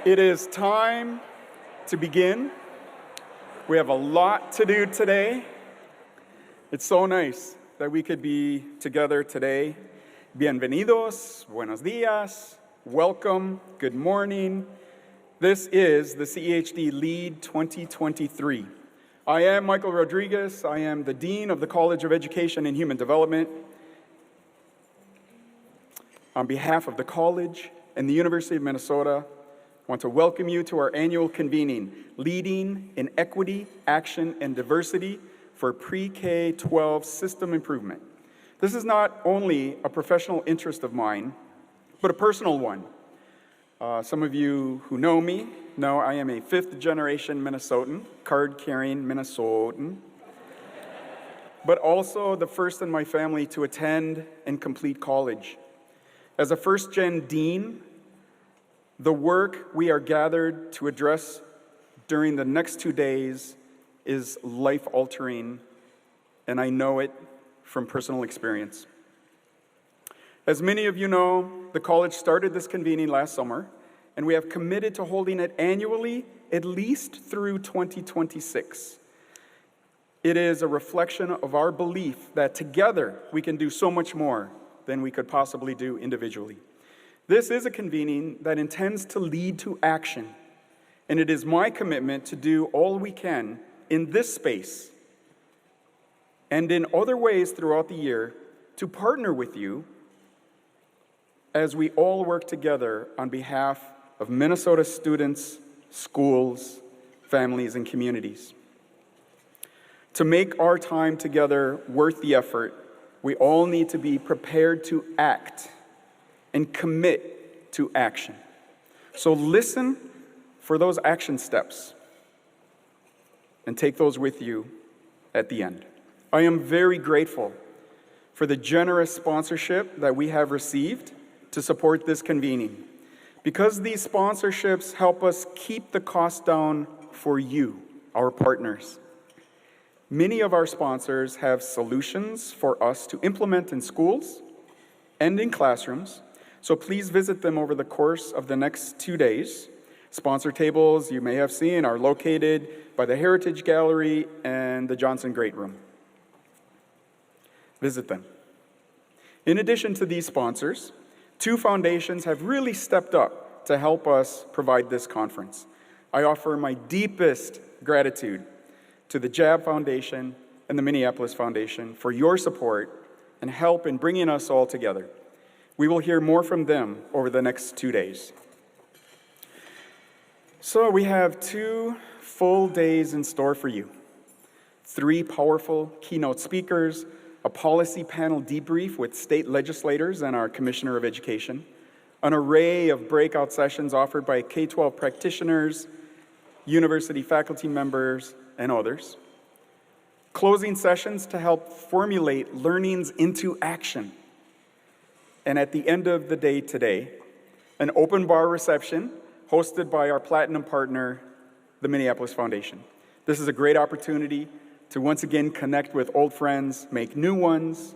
It is time to begin. We have a lot to do today. It's so nice that we could be together today. Bienvenidos, buenos dias, welcome, good morning. This is the CEHD Lead 2023. I am Michael Rodriguez. I am the Dean of the College of Education and Human Development. On behalf of the college and the University of Minnesota, I want to welcome you to our annual convening, Leading in Equity, Action, and Diversity for Pre-K-12 System Improvement. This is not only a professional interest of mine, but a personal one. Some of you who know me know I am a fifth-generation Minnesotan, card-carrying Minnesotan, but also the first in my family to attend and complete college. As a first-gen dean, the work we are gathered to address during the next 2 days is life-altering, and I know it from personal experience. As many of you know, the college started this convening last summer, and we have committed to holding it annually at least through 2026. It is a reflection of our belief that together we can do so much more than we could possibly do individually. This is a convening that intends to lead to action, and it is my commitment to do all we can in this space and in other ways throughout the year to partner with you as we all work together on behalf of Minnesota students, schools, families, and communities. To make our time together worth the effort, we all need to be prepared to act and commit to action. So listen for those action steps and take those with you at the end. I am very grateful for the generous sponsorship that we have received to support this convening, because these sponsorships help us keep the cost down for you, our partners. Many of our sponsors have solutions for us to implement in schools and in classrooms, so please visit them over the course of the next 2 days. Sponsor tables you may have seen are located by the Heritage Gallery and the Johnson Great Room. Visit them. In addition to these sponsors, 2 foundations have really stepped up to help us provide this conference. I offer my deepest gratitude to the JAB Foundation and the Minneapolis Foundation for your support and help in bringing us all together. We will hear more from them over the next 2 days. So we have 2 full days in store for you. 3 powerful keynote speakers, a policy panel debrief with state legislators and our Commissioner of Education, an array of breakout sessions offered by K-12 practitioners, university faculty members, and others. Closing sessions to help formulate learnings into action. And at the end of the day today, an open bar reception hosted by our platinum partner, the Minneapolis Foundation. This is a great opportunity to once again connect with old friends, make new ones,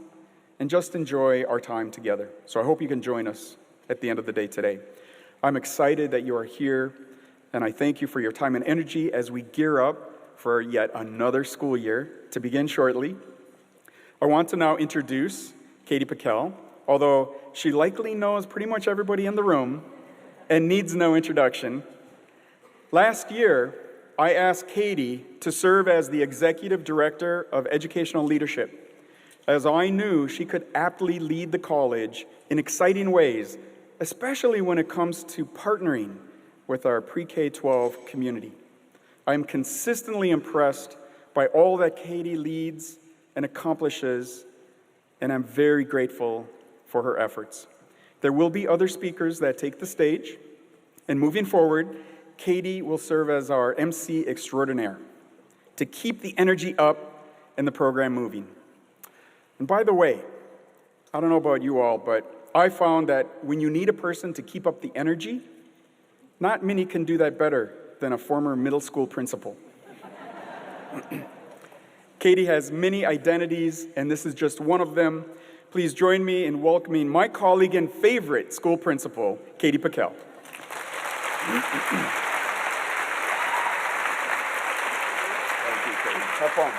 and just enjoy our time together. So I hope you can join us at the end of the day today. I'm excited that you are here, and I thank you for your time and energy as we gear up for yet another school year to begin shortly. I want to now introduce Katie Pickell, although she likely knows pretty much everybody in the room and needs no introduction. Last year, I asked Katie to serve as the Executive Director of Educational Leadership, as I knew she could aptly lead the college in exciting ways, especially when it comes to partnering with our pre-K-12 community. I am consistently impressed by all that Katie leads and accomplishes, and I'm very grateful for her efforts. There will be other speakers that take the stage, and moving forward, Katie will serve as our MC extraordinaire to keep the energy up and the program moving. And by the way, I don't know about you all, but I found that when you need a person to keep up the energy, not many can do that better than a former middle school principal. Katie has many identities, and this is just one of them. Please join me in welcoming my colleague and favorite school principal, Katie Pickell. Thank you, Katie. Have fun.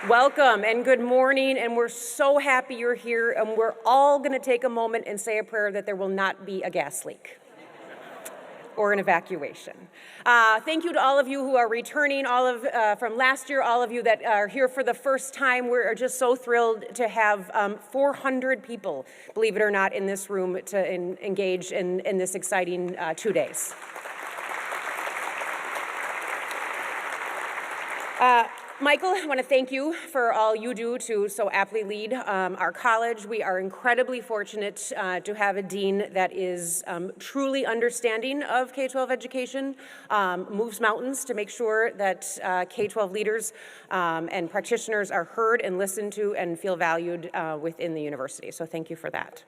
Welcome and good morning, and we're so happy you're here, and we're all going to take a moment and say a prayer that there will not be a gas leak or an evacuation. Thank you to all of you who are returning, from last year, all of you that are here for the first time. We're just so thrilled to have 400 people, believe it or not, in this room to engage in this exciting 2 days. Michael, I want to thank you for all you do to so aptly lead our college. We are incredibly fortunate to have a dean that is truly understanding of K-12 education, moves mountains to make sure that K-12 leaders and practitioners are heard and listened to and feel valued within the university. So thank you for that.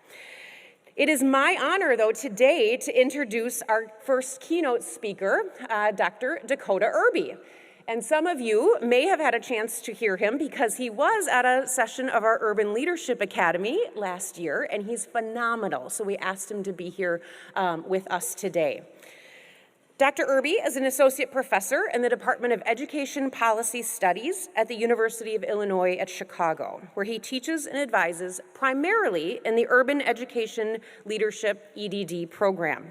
It is my honor, though, today to introduce our first keynote speaker, Dr. Decoteau Irby. And some of you may have had a chance to hear him because he was at a session of our Urban Leadership Academy last year, and he's phenomenal. So we asked him to be here with us today. Dr. Irby is an associate professor in the Department of Education Policy Studies at the University of Illinois at Chicago, where he teaches and advises primarily in the Urban Education Leadership EDD program.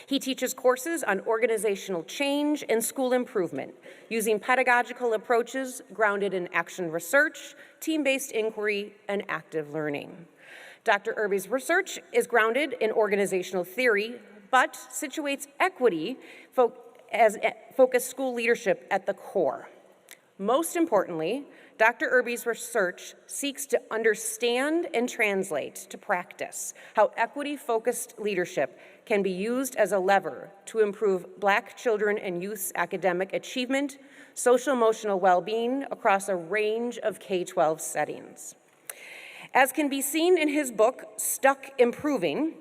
He teaches courses on organizational change and school improvement, using pedagogical approaches grounded in action research, team-based inquiry, and active learning. Dr. Irby's research is grounded in organizational theory, but situates equity as focused school leadership at the core. Most importantly, Dr. Irby's research seeks to understand and translate to practice how equity-focused leadership can be used as a lever to improve Black children and youth's academic achievement, social-emotional well-being across a range of K-12 settings. As can be seen in his book, Stuck Improving,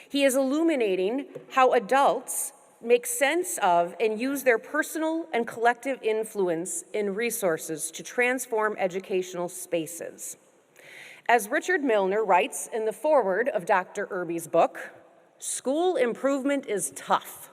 he is illuminating how adults make sense of and use their personal and collective influence in resources to transform educational spaces. As Richard Milner writes in the foreword of Dr. Irby's book, school improvement is tough.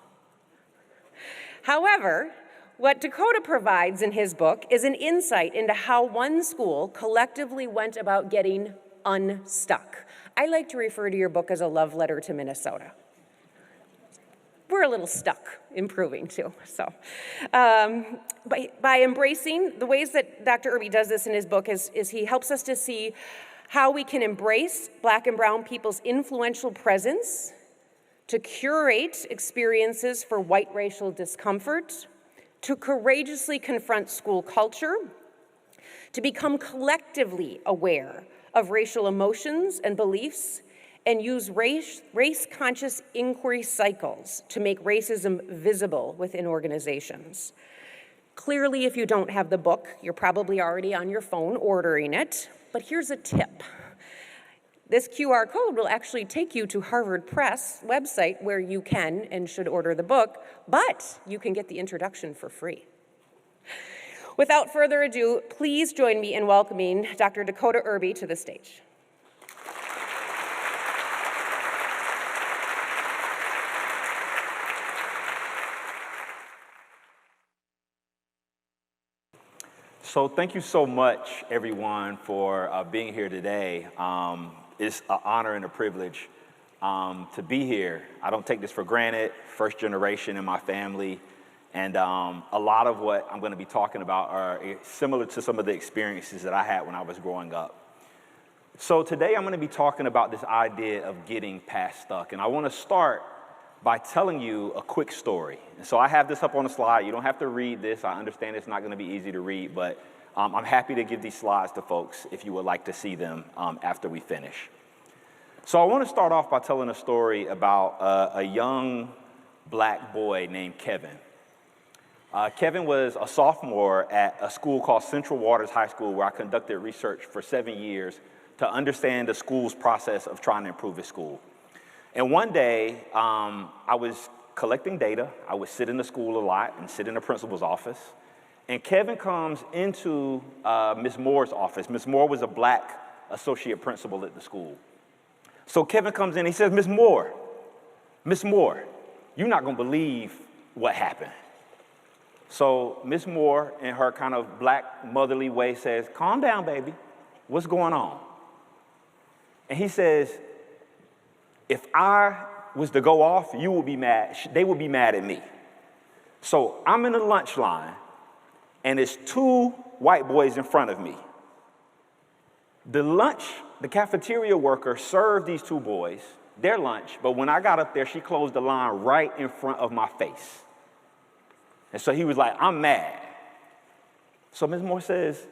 However, what Decoteau provides in his book is an insight into how one school collectively went about getting unstuck. I like to refer to your book as a love letter to Minnesota. We're a little stuck improving too. So by embracing the ways that Dr. Irby does this in his book is he helps us to see how we can embrace Black and brown people's influential presence, to curate experiences for white racial discomfort, to courageously confront school culture, to become collectively aware of racial emotions and beliefs, and use race-conscious inquiry cycles to make racism visible within organizations. Clearly, if you don't have the book, you're probably already on your phone ordering it, but here's a tip. This QR code will actually take you to Harvard Press website where you can and should order the book, but you can get the introduction for free. Without further ado, please join me in welcoming Dr. Decoteau Irby to the stage. So thank you so much, everyone, for being here today. It's an honor and a privilege to be here. I don't take this for granted, first generation in my family, and a lot of what I'm going to be talking about are similar to some of the experiences that I had when I was growing up. So today I'm going to be talking about this idea of getting past stuck, and I want to start by telling you a quick story. And so I have this up on the slide. You don't have to read this. I understand it's not going to be easy to read, but I'm happy to give these slides to folks if you would like to see them after we finish. So I want to start off by telling a story about a young Black boy named Kevin. Kevin was a sophomore at a school called Central Waters High School, where I conducted research for 7 years to understand the school's process of trying to improve his school. And one day, I was collecting data. I would sit in the school a lot and sit in the principal's office. And Kevin comes into Ms. Moore's office. Ms. Moore was a Black associate principal at the school. So Kevin comes in, he says, Miss Moore, you're not gonna believe what happened. So Miss Moore, in her kind of black motherly way, says, calm down, baby, what's going on? And he says, if I was to go off, you would be mad, they would be mad at me. So I'm in the lunch line, and there's two white boys in front of me. The cafeteria worker served these two boys their lunch, but when I got up there, she closed the line right in front of my face. And so he was like, I'm mad. So Ms. Moore says,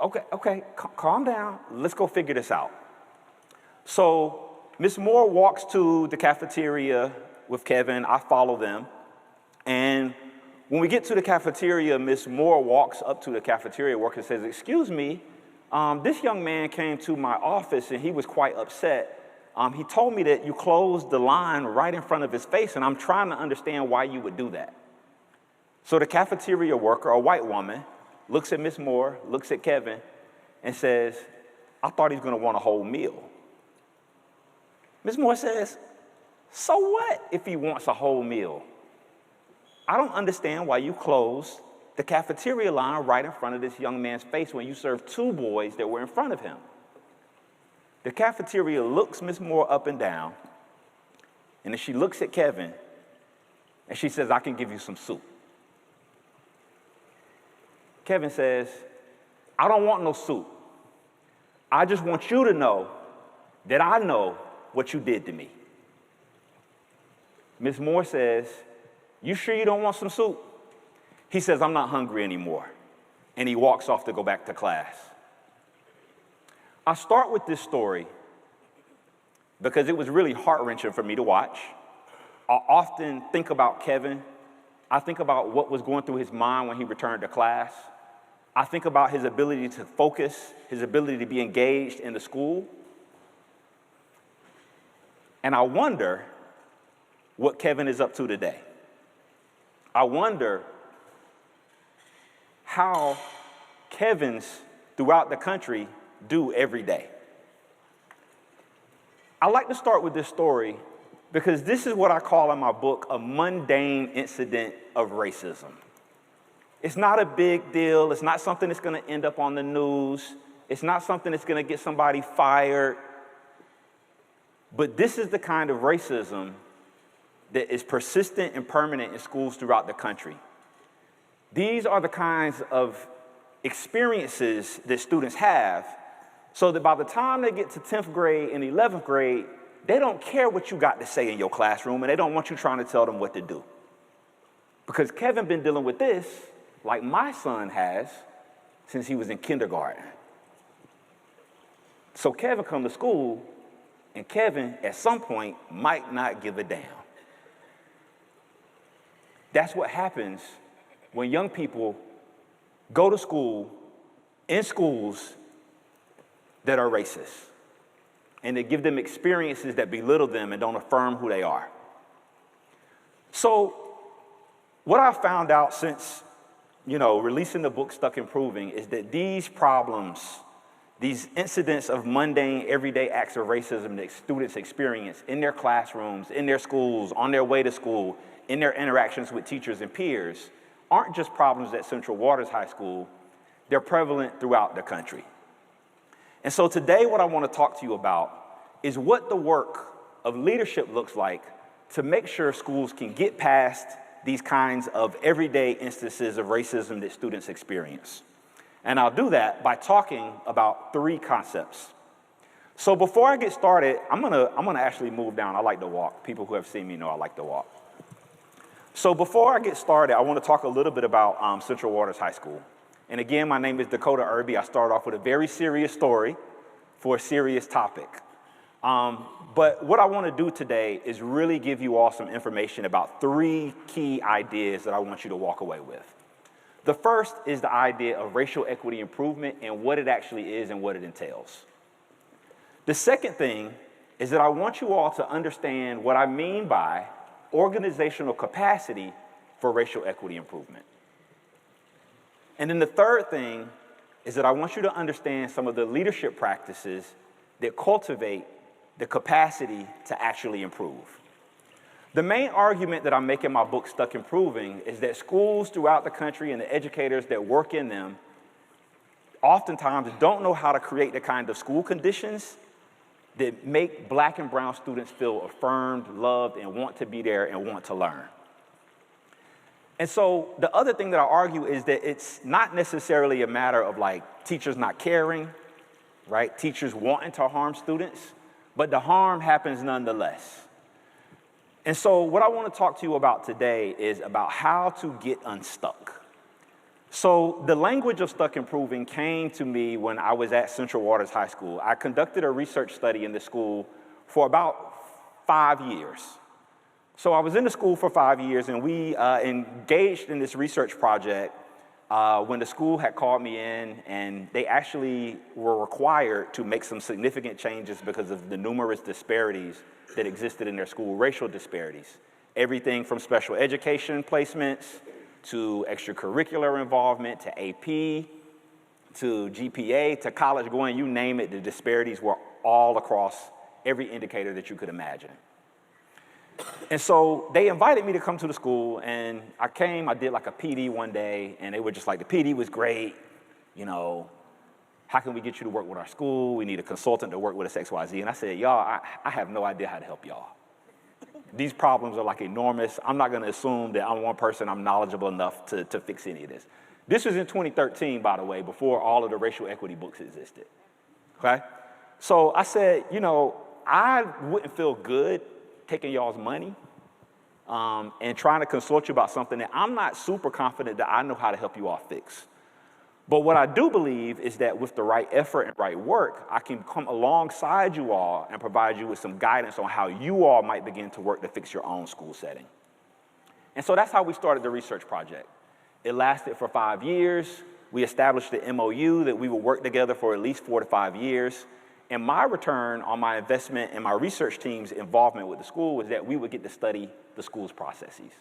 okay, calm down. Let's go figure this out. So Ms. Moore walks to the cafeteria with Kevin. I follow them. And when we get to the cafeteria, Ms. Moore walks up to the cafeteria worker and says, excuse me, this young man came to my office and he was quite upset. He told me that you closed the line right in front of his face, and I'm trying to understand why you would do that. So the cafeteria worker, a white woman, looks at Ms. Moore, looks at Kevin, and says, I thought he was gonna want a whole meal. Ms. Moore says, so what if he wants a whole meal? I don't understand why you closed the cafeteria line right in front of this young man's face when you served two boys that were in front of him. The cafeteria looks Ms. Moore up and down, and then she looks at Kevin, and she says, I can give you some soup. Kevin says, I don't want no soup. I just want you to know that I know what you did to me. Ms. Moore says, you sure you don't want some soup? He says, I'm not hungry anymore. And he walks off to go back to class. I start with this story because it was really heart-wrenching for me to watch. I often think about Kevin. I think about what was going through his mind when he returned to class. I think about his ability to focus, his ability to be engaged in the school. And I wonder what Kevin is up to today. I wonder how Kevins throughout the country do every day. I like to start with this story because this is what I call in my book a mundane incident of racism. It's not a big deal. It's not something that's going to end up on the news. It's not something that's going to get somebody fired. But this is the kind of racism that is persistent and permanent in schools throughout the country. These are the kinds of experiences that students have, so that by the time they get to 10th grade and 11th grade, they don't care what you got to say in your classroom, and they don't want you trying to tell them what to do. Because Kevin been dealing with this, like my son has, since he was in kindergarten. So Kevin come to school, and Kevin, at some point, might not give a damn. That's what happens when young people go to school, in schools that are racist, and they give them experiences that belittle them and don't affirm who they are. So what I found out since, releasing the book Stuck Improving is that these problems, these incidents of mundane, everyday acts of racism that students experience in their classrooms, in their schools, on their way to school, in their interactions with teachers and peers, aren't just problems at Central Waters High School, they're prevalent throughout the country. And so today what I want to talk to you about is what the work of leadership looks like to make sure schools can get past these kinds of everyday instances of racism that students experience. And I'll do that by talking about three concepts. So before I get started, I'm gonna actually move down. I like to walk. People who have seen me know I like to walk. So before I get started, I want to talk a little bit about Central Waters High School. And again, my name is Decoteau Irby. I start off with a very serious story for a serious topic. But what I want to do today is really give you all some information about three key ideas that I want you to walk away with. The first is the idea of racial equity improvement and what it actually is and what it entails. The second thing is that I want you all to understand what I mean by organizational capacity for racial equity improvement. And then the third thing is that I want you to understand some of the leadership practices that cultivate the capacity to actually improve. The main argument that I make in my book, Stuck Improving, is that schools throughout the country and the educators that work in them oftentimes don't know how to create the kind of school conditions that make Black and brown students feel affirmed, loved, and want to be there and want to learn. And so the other thing that I argue is that it's not necessarily a matter of like teachers not caring, right? Teachers wanting to harm students, but the harm happens nonetheless. And so what I want to talk to you about today is about how to get unstuck. So the language of stuck improving came to me when I was at Central Waters High School. I conducted a research study in the school for about 5 years. So I was in the school for 5 years, and we engaged in this research project when the school had called me in, and they actually were required to make some significant changes because of the numerous disparities that existed in their school, racial disparities. Everything from special education placements to extracurricular involvement, to AP, to GPA, to college going, you name it, the disparities were all across every indicator that you could imagine. And so they invited me to come to the school, and I came, I did like a PD one day, and they were just like, the PD was great, you know, how can we get you to work with our school? We need a consultant to work with us, XYZ. And I said, y'all, I have no idea how to help y'all. These problems are like enormous. I'm not gonna assume that I'm one person, I'm knowledgeable enough to fix any of this. This was in 2013, by the way, before all of the racial equity books existed, okay? So I said, you know, I wouldn't feel good taking y'all's money and trying to consult you about something that I'm not super confident that I know how to help you all fix. But what I do believe is that with the right effort and right work, I can come alongside you all and provide you with some guidance on how you all might begin to work to fix your own school setting. And so that's how we started the research project. It lasted for 5 years. We established the MOU that we would work together for at least 4 to 5 years. And my return on my investment and my research team's involvement with the school was that we would get to study the school's processes.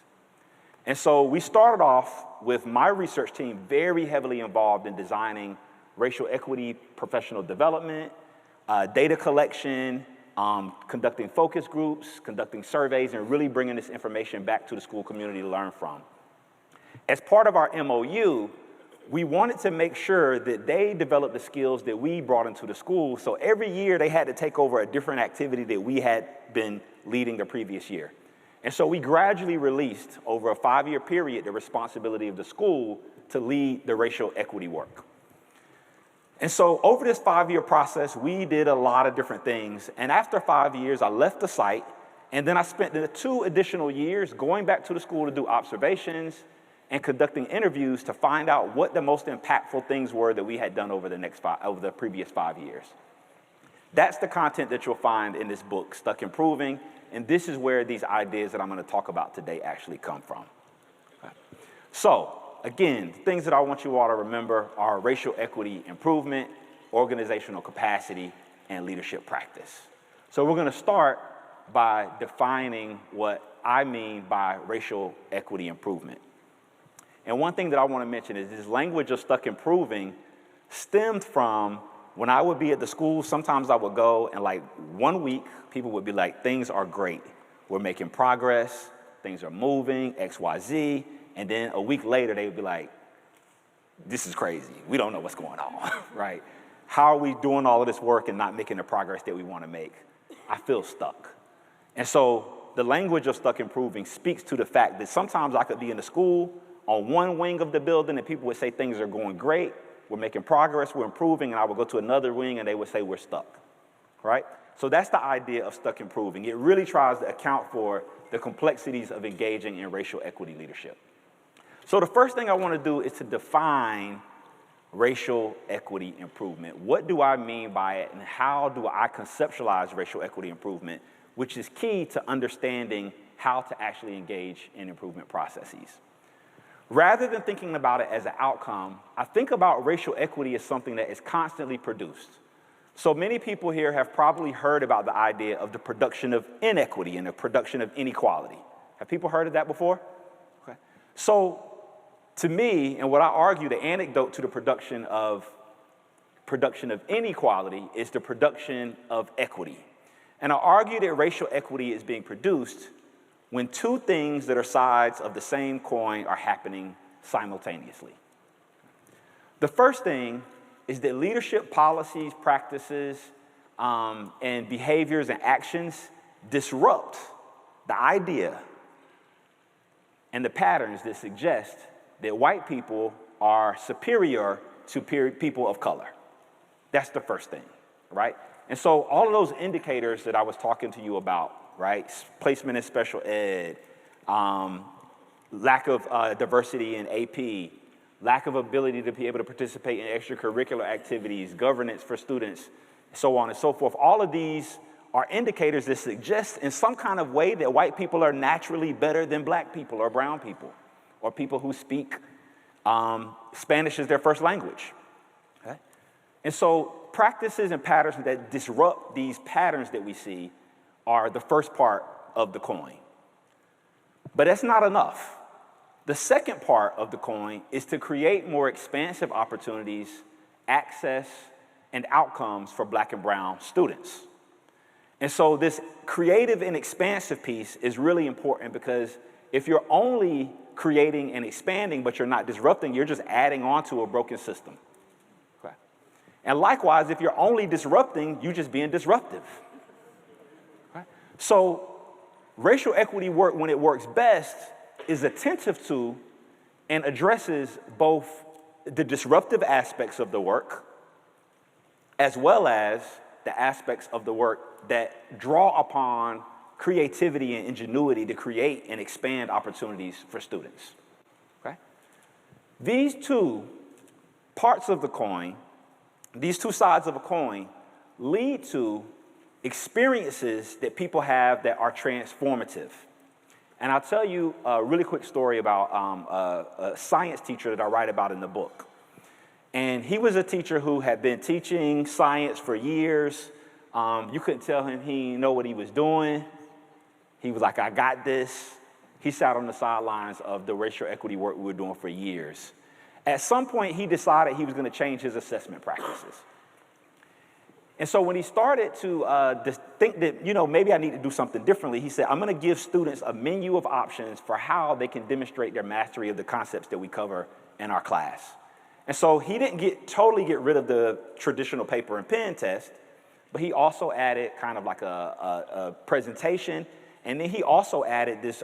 And so we started off with my research team very heavily involved in designing racial equity professional development, data collection, conducting focus groups, conducting surveys, and really bringing this information back to the school community to learn from. As part of our MOU, we wanted to make sure that they developed the skills that we brought into the school, so every year they had to take over a different activity that we had been leading the previous year. And so we gradually released, over a 5-year period, the responsibility of the school to lead the racial equity work. And so over this 5-year process, we did a lot of different things. And after 5 years, I left the site, and then I spent the 2 additional years going back to the school to do observations and conducting interviews to find out what the most impactful things were that we had done over the previous 5 years. That's the content that you'll find in this book, Stuck Improving, and this is where these ideas that I'm going to talk about today actually come from. Okay. So, again, things that I want you all to remember are racial equity improvement, organizational capacity, and leadership practice. So we're going to start by defining what I mean by racial equity improvement. And one thing that I want to mention is this language of stuck improving stemmed from when I would be at the school. Sometimes I would go and like 1 week, people would be like, things are great. We're making progress, things are moving, X, Y, Z. And then a week later, they would be like, this is crazy. We don't know what's going on, right? How are we doing all of this work and not making the progress that we want to make? I feel stuck. And so the language of stuck improving speaks to the fact that sometimes I could be in the school on one wing of the building and people would say things are going great, we're making progress, we're improving, and I would go to another wing and they would say we're stuck, right? So that's the idea of stuck improving. It really tries to account for the complexities of engaging in racial equity leadership. So the first thing I want to do is to define racial equity improvement. What do I mean by it, and how do I conceptualize racial equity improvement, which is key to understanding how to actually engage in improvement processes. Rather than thinking about it as an outcome, I think about racial equity as something that is constantly produced. So many people here have probably heard about the idea of the production of inequity and the production of inequality. Have people heard of that before? Okay. So to me, and what I argue, the antidote to the production of inequality is the production of equity. And I argue that racial equity is being produced when two things that are sides of the same coin are happening simultaneously. The first thing is that leadership policies, practices, and behaviors and actions disrupt the idea and the patterns that suggest that white people are superior to people of color. That's the first thing, right? And so all of those indicators that I was talking to you about, right? Placement in special ed, lack of diversity in AP, lack of ability to be able to participate in extracurricular activities, governance for students, so on and so forth. All of these are indicators that suggest in some kind of way that white people are naturally better than black people or brown people or people who speak Spanish as their first language. Okay? And so practices and patterns that disrupt these patterns that we see are the first part of the coin. But that's not enough. The second part of the coin is to create more expansive opportunities, access, and outcomes for black and brown students. And so this creative and expansive piece is really important because if you're only creating and expanding but you're not disrupting, you're just adding on to a broken system. Okay. And likewise, if you're only disrupting, you're just being disruptive. Okay. So racial equity work, when it works best, is attentive to and addresses both the disruptive aspects of the work as well as the aspects of the work that draw upon creativity and ingenuity to create and expand opportunities for students. Okay? These two parts of the coin, these two sides of a coin, lead to experiences that people have that are transformative. And I'll tell you a really quick story about a science teacher that I write about in the book. And he was a teacher who had been teaching science for years. You couldn't tell him he didn't know what he was doing. He was like, I got this. He sat on the sidelines of the racial equity work we were doing for years. At some point, he decided he was going to change his assessment practices. And so when he started to think that, maybe I need to do something differently, he said, I'm going to give students a menu of options for how they can demonstrate their mastery of the concepts that we cover in our class. And so he didn't totally get rid of the traditional paper and pen test, but he also added kind of like a presentation. And then he also added this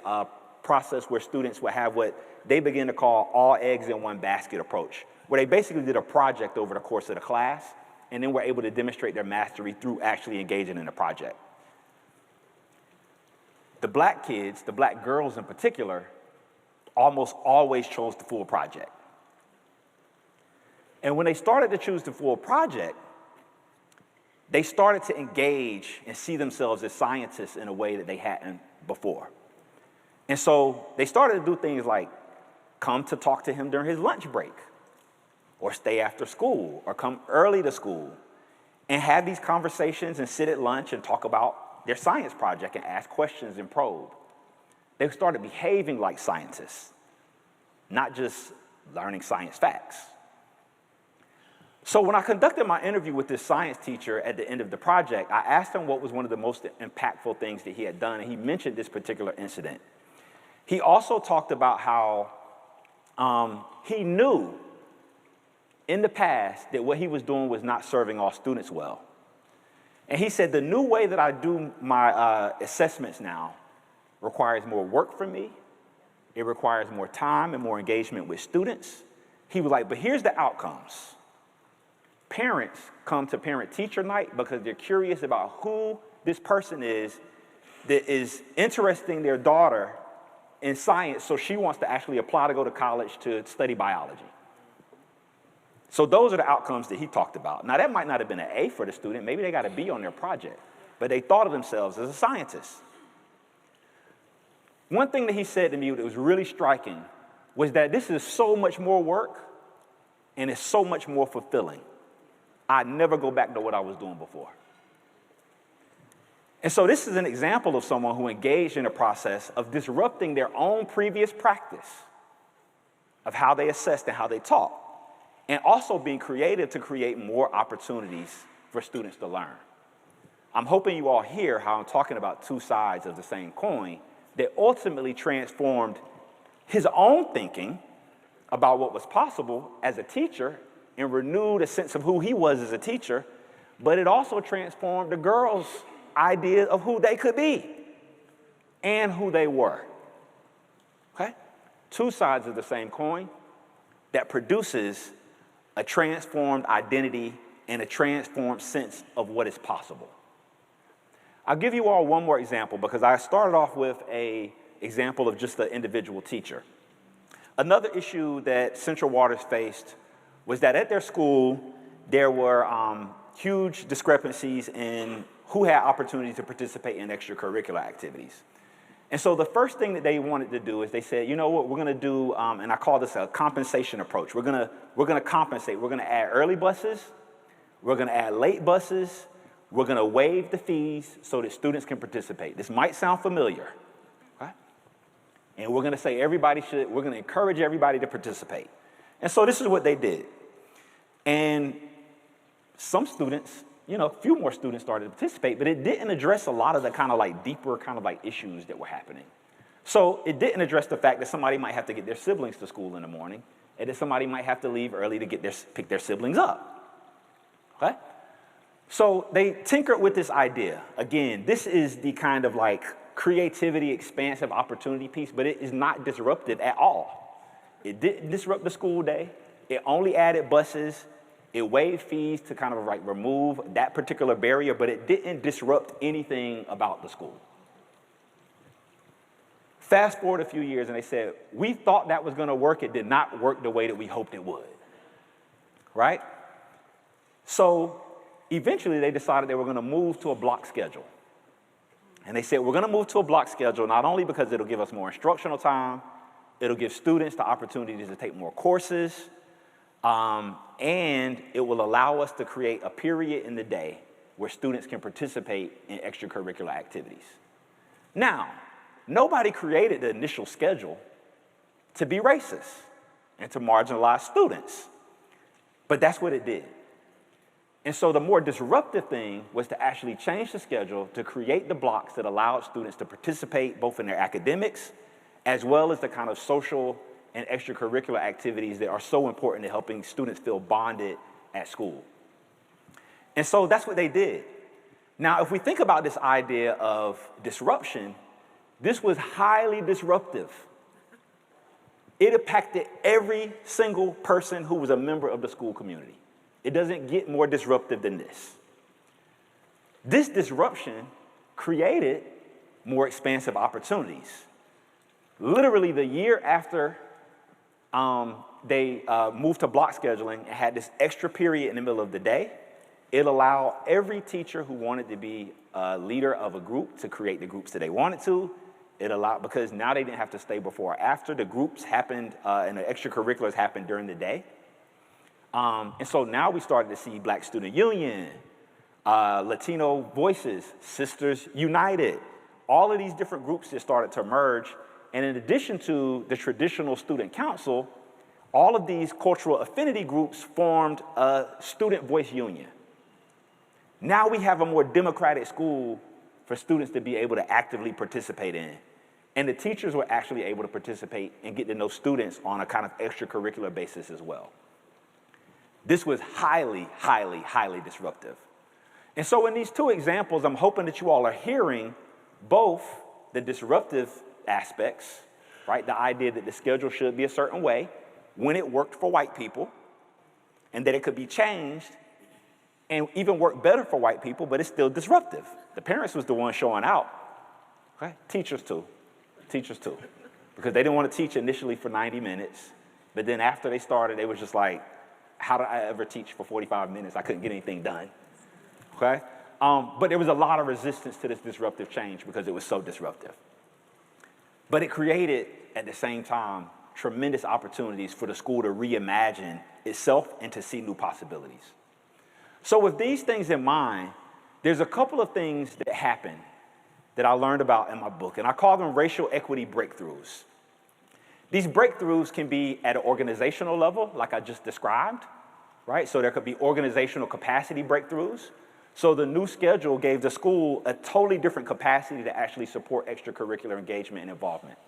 process where students would have what they begin to call all eggs in one basket approach, where they basically did a project over the course of the class, and then were able to demonstrate their mastery through actually engaging in the project. The black kids, the black girls in particular, almost always chose the full project. And when they started to choose the full project, they started to engage and see themselves as scientists in a way that they hadn't before. And so they started to do things like come to talk to him during his lunch break, or stay after school, or come early to school, and have these conversations and sit at lunch and talk about their science project and ask questions and probe. They started behaving like scientists, not just learning science facts. So when I conducted my interview with this science teacher at the end of the project, I asked him what was one of the most impactful things that he had done, and he mentioned this particular incident. He also talked about how he knew in the past that what he was doing was not serving all students well. And he said, the new way that I do my assessments now requires more work from me. It requires more time and more engagement with students. He was like, but here's the outcomes. Parents come to parent-teacher night because they're curious about who this person is that is interesting their daughter in science, so she wants to actually apply to go to college to study biology. So those are the outcomes that he talked about. Now, that might not have been an A for the student. Maybe they got a B on their project, but they thought of themselves as a scientist. One thing that he said to me that was really striking was that this is so much more work and it's so much more fulfilling. I'd never go back to what I was doing before. And so this is an example of someone who engaged in a process of disrupting their own previous practice of how they assessed and how they taught, and also being creative to create more opportunities for students to learn. I'm hoping you all hear how I'm talking about two sides of the same coin that ultimately transformed his own thinking about what was possible as a teacher and renewed a sense of who he was as a teacher, but it also transformed the girls' idea of who they could be and who they were. Okay? Two sides of the same coin that produces a transformed identity and a transformed sense of what is possible. I'll give you all one more example because I started off with an example of just the individual teacher. Another issue that Central Waters faced was that at their school, there were huge discrepancies in who had opportunity to participate in extracurricular activities. And so the first thing that they wanted to do is they said, you know what, we're gonna do, and I call this a compensation approach. We're gonna compensate. We're gonna add early buses. We're gonna add late buses. We're gonna waive the fees so that students can participate. This might sound familiar, okay? And we're gonna say we're gonna encourage everybody to participate. And so this is what they did. And some students, a few more students started to participate, but it didn't address a lot of the kind of like deeper kind of like issues that were happening. So it didn't address the fact that somebody might have to get their siblings to school in the morning and that somebody might have to leave early to pick their siblings up, okay? So they tinkered with this idea. Again, this is the kind of like creativity, expansive opportunity piece, but it is not disruptive at all. It didn't disrupt the school day. It only added buses. It waived fees to kind of like remove that particular barrier, but it didn't disrupt anything about the school. Fast forward a few years and they said, we thought that was gonna work. It did not work the way that we hoped it would, right? So eventually they decided they were gonna move to a block schedule. And they said, we're gonna move to a block schedule, not only because it'll give us more instructional time, it'll give students the opportunity to take more courses, and it will allow us to create a period in the day where students can participate in extracurricular activities. Now, nobody created the initial schedule to be racist and to marginalize students, but that's what it did. And so the more disruptive thing was to actually change the schedule to create the blocks that allowed students to participate both in their academics as well as the kind of social and extracurricular activities that are so important to helping students feel bonded at school. And so that's what they did. Now, if we think about this idea of disruption, this was highly disruptive. It impacted every single person who was a member of the school community. It doesn't get more disruptive than this. This disruption created more expansive opportunities. Literally the year after they moved to block scheduling and had this extra period in the middle of the day, it allowed every teacher who wanted to be a leader of a group to create the groups that they wanted to. It allowed, because now they didn't have to stay before or after. The groups happened and the extracurriculars happened during the day. And so now we started to see Black Student Union, Latino Voices, Sisters United, all of these different groups that started to emerge. And in addition to the traditional student council, all of these cultural affinity groups formed a student voice union. Now we have a more democratic school for students to be able to actively participate in. And the teachers were actually able to participate and get to know students on a kind of extracurricular basis as well. This was highly, highly, highly disruptive. And so in these two examples, I'm hoping that you all are hearing both the disruptive aspects, right? The idea that the schedule should be a certain way when it worked for white people, and that it could be changed and even work better for white people, but it's still disruptive. The parents was the one showing out, okay? Teachers too, because they didn't want to teach initially for 90 minutes, but then after they started, they was just like, how did I ever teach for 45 minutes? I couldn't get anything done, okay? But there was a lot of resistance to this disruptive change because it was so disruptive. But it created, at the same time, tremendous opportunities for the school to reimagine itself and to see new possibilities. So with these things in mind, there's a couple of things that happen that I learned about in my book, and I call them racial equity breakthroughs. These breakthroughs can be at an organizational level, like I just described, right? So there could be organizational capacity breakthroughs. So the new schedule gave the school a totally different capacity to actually support extracurricular engagement and involvement.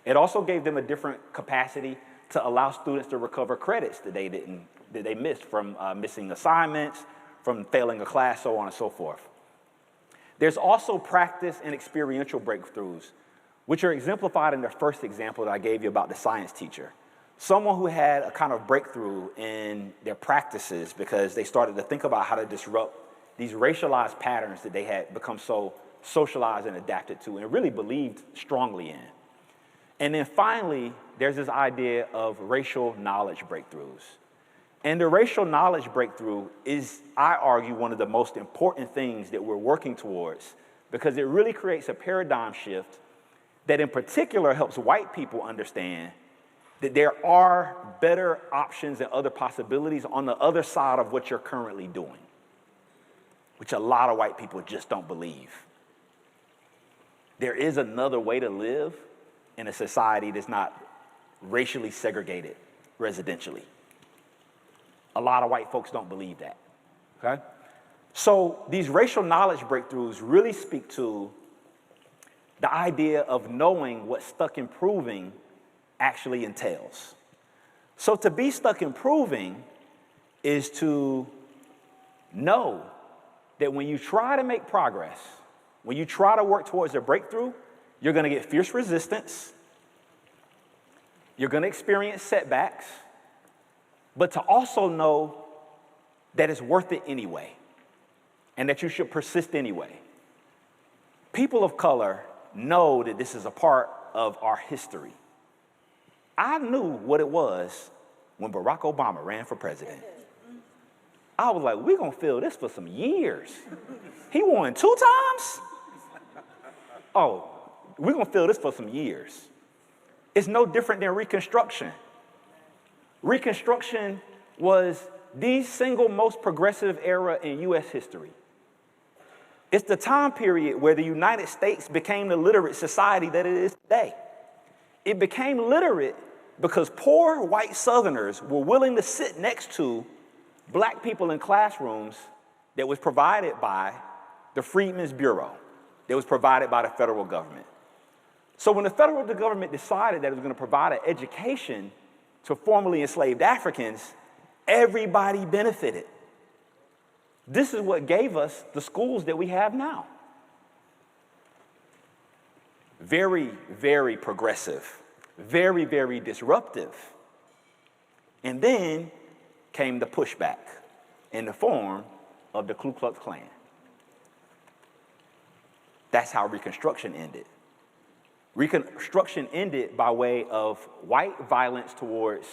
It also gave them a different capacity to allow students to recover credits that they missed from missing assignments, from failing a class, so on and so forth. There's also practice and experiential breakthroughs, which are exemplified in the first example that I gave you about the science teacher. Someone who had a kind of breakthrough in their practices because they started to think about how to disrupt these racialized patterns that they had become so socialized and adapted to and really believed strongly in. And then finally, there's this idea of racial knowledge breakthroughs. And the racial knowledge breakthrough is, I argue, one of the most important things that we're working towards because it really creates a paradigm shift that in particular helps white people understand that there are better options and other possibilities on the other side of what you're currently doing, which a lot of white people just don't believe. There is another way to live in a society that's not racially segregated residentially. A lot of white folks don't believe that, okay? So these racial knowledge breakthroughs really speak to the idea of knowing what stuck improving actually entails. So to be stuck improving is to know that when you try to make progress, when you try to work towards a breakthrough, you're gonna get fierce resistance, you're gonna experience setbacks, but to also know that it's worth it anyway, and that you should persist anyway. People of color know that this is a part of our history. I knew what it was when Barack Obama ran for president. I was like, we're gonna feel this for some years. He won 2 times? Oh, we're gonna feel this for some years. It's no different than Reconstruction. Reconstruction was the single most progressive era in US history. It's the time period where the United States became the literate society that it is today. It became literate because poor white Southerners were willing to sit next to black people in classrooms that was provided by the Freedmen's Bureau, that was provided by the federal government. So when the federal government decided that it was going to provide an education to formerly enslaved Africans, everybody benefited. This is what gave us the schools that we have now. Very, very progressive, very, very disruptive. And then came the pushback in the form of the Ku Klux Klan. That's how Reconstruction ended. Reconstruction ended by way of white violence towards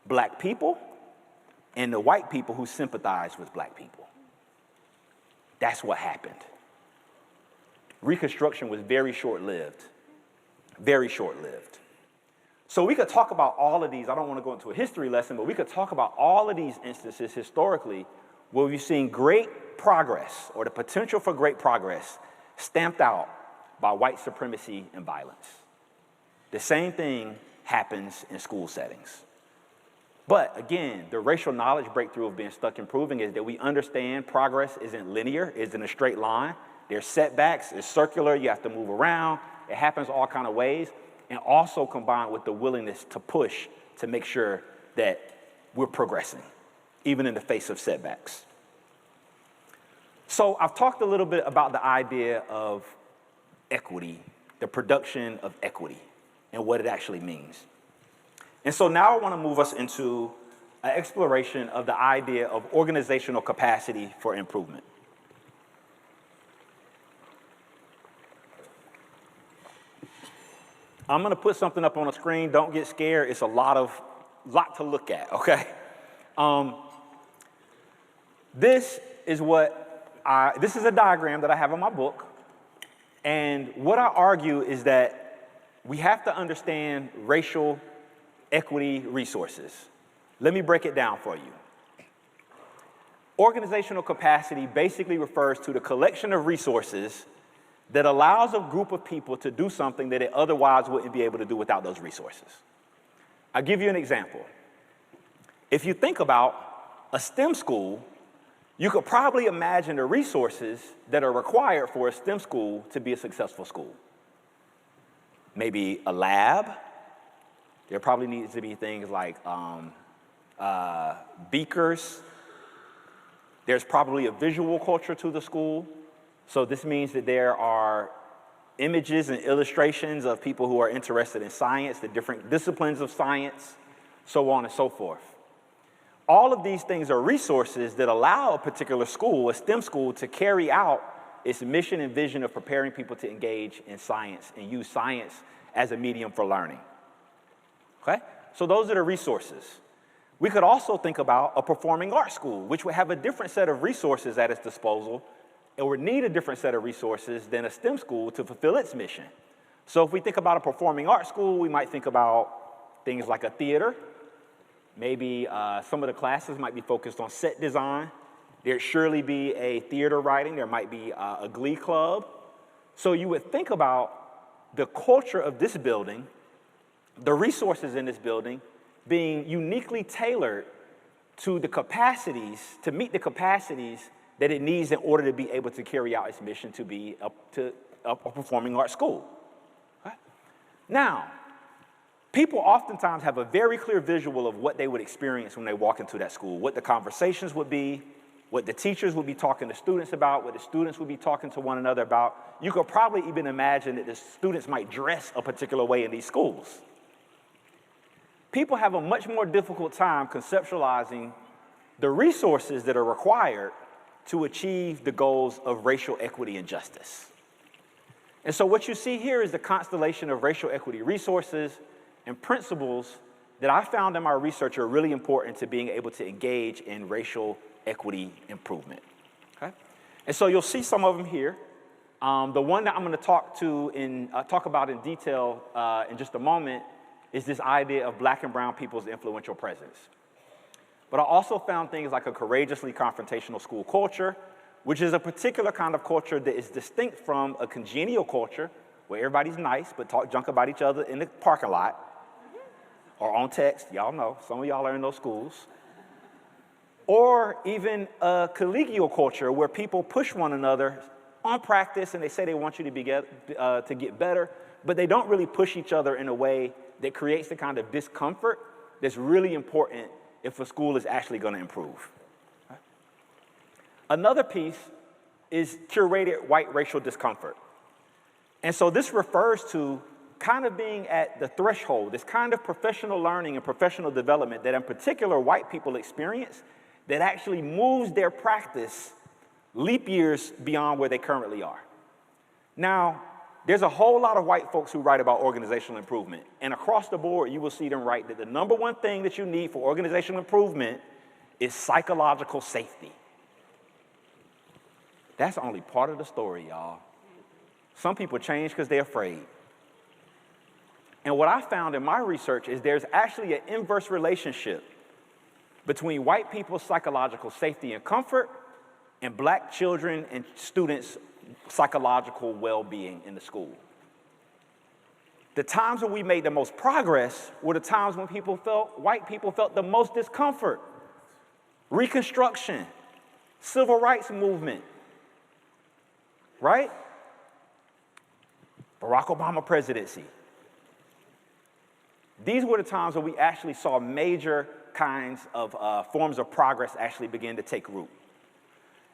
black people and the white people who sympathized with black people. That's what happened. Reconstruction was very short-lived, very short-lived. So we could talk about all of these. I don't want to go into a history lesson, but we could talk about all of these instances historically where we've seen great progress or the potential for great progress stamped out by white supremacy and violence. The same thing happens in school settings. But again, the racial knowledge breakthrough of being stuck improving is that we understand progress isn't linear, isn't a straight line. There's setbacks, it's circular, you have to move around. It happens all kinds of ways. And also combined with the willingness to push to make sure that we're progressing, even in the face of setbacks. So I've talked a little bit about the idea of equity, the production of equity, and what it actually means. And so now I want to move us into an exploration of the idea of organizational capacity for improvement. I'm going to put something up on the screen. Don't get scared. It's a lot to look at, okay? This is a diagram that I have in my book. And what I argue is that we have to understand racial equity resources. Let me break it down for you. Organizational capacity basically refers to the collection of resources that allows a group of people to do something that it otherwise wouldn't be able to do without those resources. I'll give you an example. If you think about a STEM school, you could probably imagine the resources that are required for a STEM school to be a successful school. Maybe a lab. There probably needs to be things like beakers. There's probably a visual culture to the school. So this means that there are images and illustrations of people who are interested in science, the different disciplines of science, so on and so forth. All of these things are resources that allow a particular school, a STEM school, to carry out its mission and vision of preparing people to engage in science and use science as a medium for learning. Okay? So those are the resources. We could also think about a performing arts school, which would have a different set of resources at its disposal and would need a different set of resources than a STEM school to fulfill its mission. So if we think about a performing arts school, we might think about things like a theater. Maybe some of the classes might be focused on set design. There'd surely be a theater writing. There might be a glee club. So you would think about the culture of this building, the resources in this building, being uniquely tailored to the capacities, to meet the capacities that it needs in order to be able to carry out its mission to be a performing arts school. Right? Now, people oftentimes have a very clear visual of what they would experience when they walk into that school, what the conversations would be, what the teachers would be talking to students about, what the students would be talking to one another about. You could probably even imagine that the students might dress a particular way in these schools. People have a much more difficult time conceptualizing the resources that are required to achieve the goals of racial equity and justice. And so what you see here is the constellation of racial equity resources and principles that I found in my research are really important to being able to engage in racial equity improvement. Okay? And so you'll see some of them here. The one that I'm going to talk about in detail in just a moment is this idea of Black and brown people's influential presence. But I also found things like a courageously confrontational school culture, which is a particular kind of culture that is distinct from a congenial culture where everybody's nice but talk junk about each other in the parking lot or on text. Y'all know, some of y'all are in those schools. Or even a collegial culture where people push one another on practice and they say they want you to get better, but they don't really push each other in a way that creates the kind of discomfort that's really important if a school is actually going to improve. Another piece is curated white racial discomfort. And so this refers to kind of being at the threshold, this kind of professional learning and professional development that in particular white people experience that actually moves their practice leap years beyond where they currently are. Now, there's a whole lot of white folks who write about organizational improvement. And across the board, you will see them write that the number one thing that you need for organizational improvement is psychological safety. That's only part of the story, y'all. Some people change because they're afraid. And what I found in my research is there's actually an inverse relationship between white people's psychological safety and comfort and Black children and students' psychological well-being in the school. The times when we made the most progress were the times when white people felt the most discomfort. Reconstruction, civil rights movement, right? Barack Obama presidency. These were the times when we actually saw major kinds of forms of progress actually begin to take root.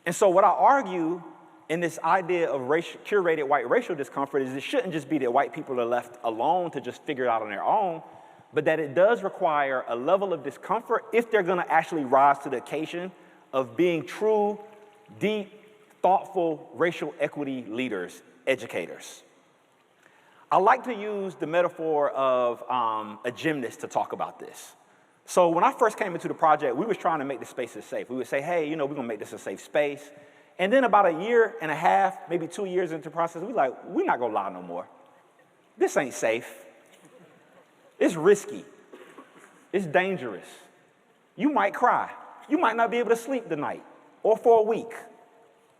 And so what I argue in this idea of curated white racial discomfort is it shouldn't just be that white people are left alone to just figure it out on their own, but that it does require a level of discomfort if they're going to actually rise to the occasion of being true, deep, thoughtful racial equity leaders, educators. I like to use the metaphor of a gymnast to talk about this. So when I first came into the project, we was trying to make the spaces safe. We would say, hey, we're gonna make this a safe space. And then about a year and a half, maybe 2 years into the process, we're not gonna lie no more. This ain't safe. It's risky. It's dangerous. You might cry. You might not be able to sleep tonight or for a week